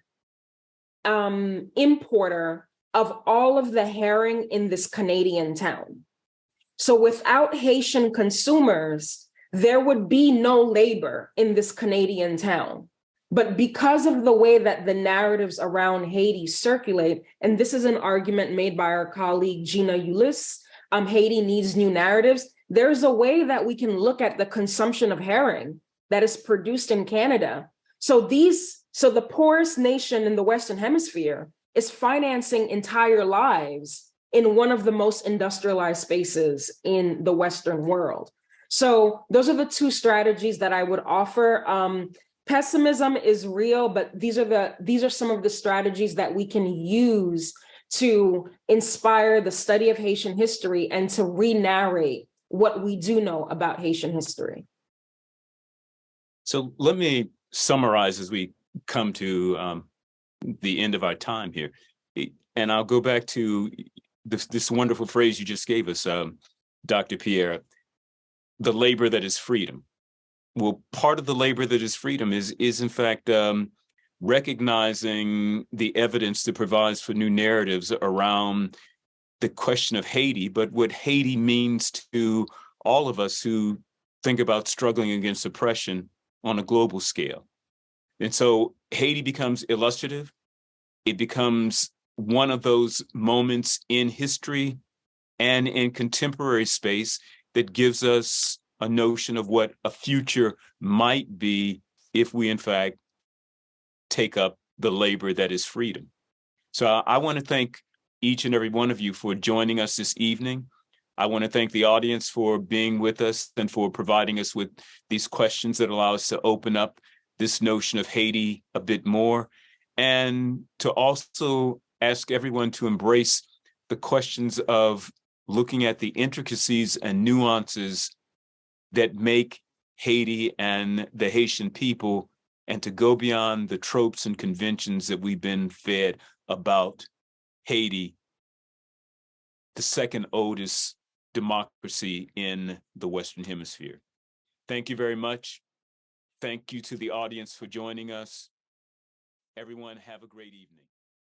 importer of all of the herring in this Canadian town. So without Haitian consumers, there would be no labor in this Canadian town. But because of the way that the narratives around Haiti circulate, and this is an argument made by our colleague Gina Ulyss, Haiti needs new narratives. There's a way that we can look at the consumption of herring that is produced in Canada. So the poorest nation in the Western Hemisphere is financing entire lives in one of the most industrialized spaces in the Western world. So those are the two strategies that I would offer. Pessimism is real, but these are some of the strategies that we can use to inspire the study of Haitian history and to re-narrate what we do know about Haitian history. So let me summarize as we come to the end of our time here. And I'll go back to this wonderful phrase you just gave us, Dr. Pierre, the labor that is freedom. Well, part of the labor that is freedom is in fact, recognizing the evidence that provides for new narratives around the question of Haiti, but what Haiti means to all of us who think about struggling against oppression on a global scale. And so Haiti becomes illustrative. It becomes one of those moments in history and in contemporary space that gives us a notion of what a future might be if we, in fact, take up the labor that is freedom. So I want to thank each and every one of you for joining us this evening. I want to thank the audience for being with us and for providing us with these questions that allow us to open up this notion of Haiti a bit more, and to also ask everyone to embrace the questions of looking at the intricacies and nuances that make Haiti and the Haitian people, and to go beyond the tropes and conventions that we've been fed about Haiti, the second oldest democracy in the Western Hemisphere. Thank you very much. Thank you to the audience for joining us. Everyone, have a great evening.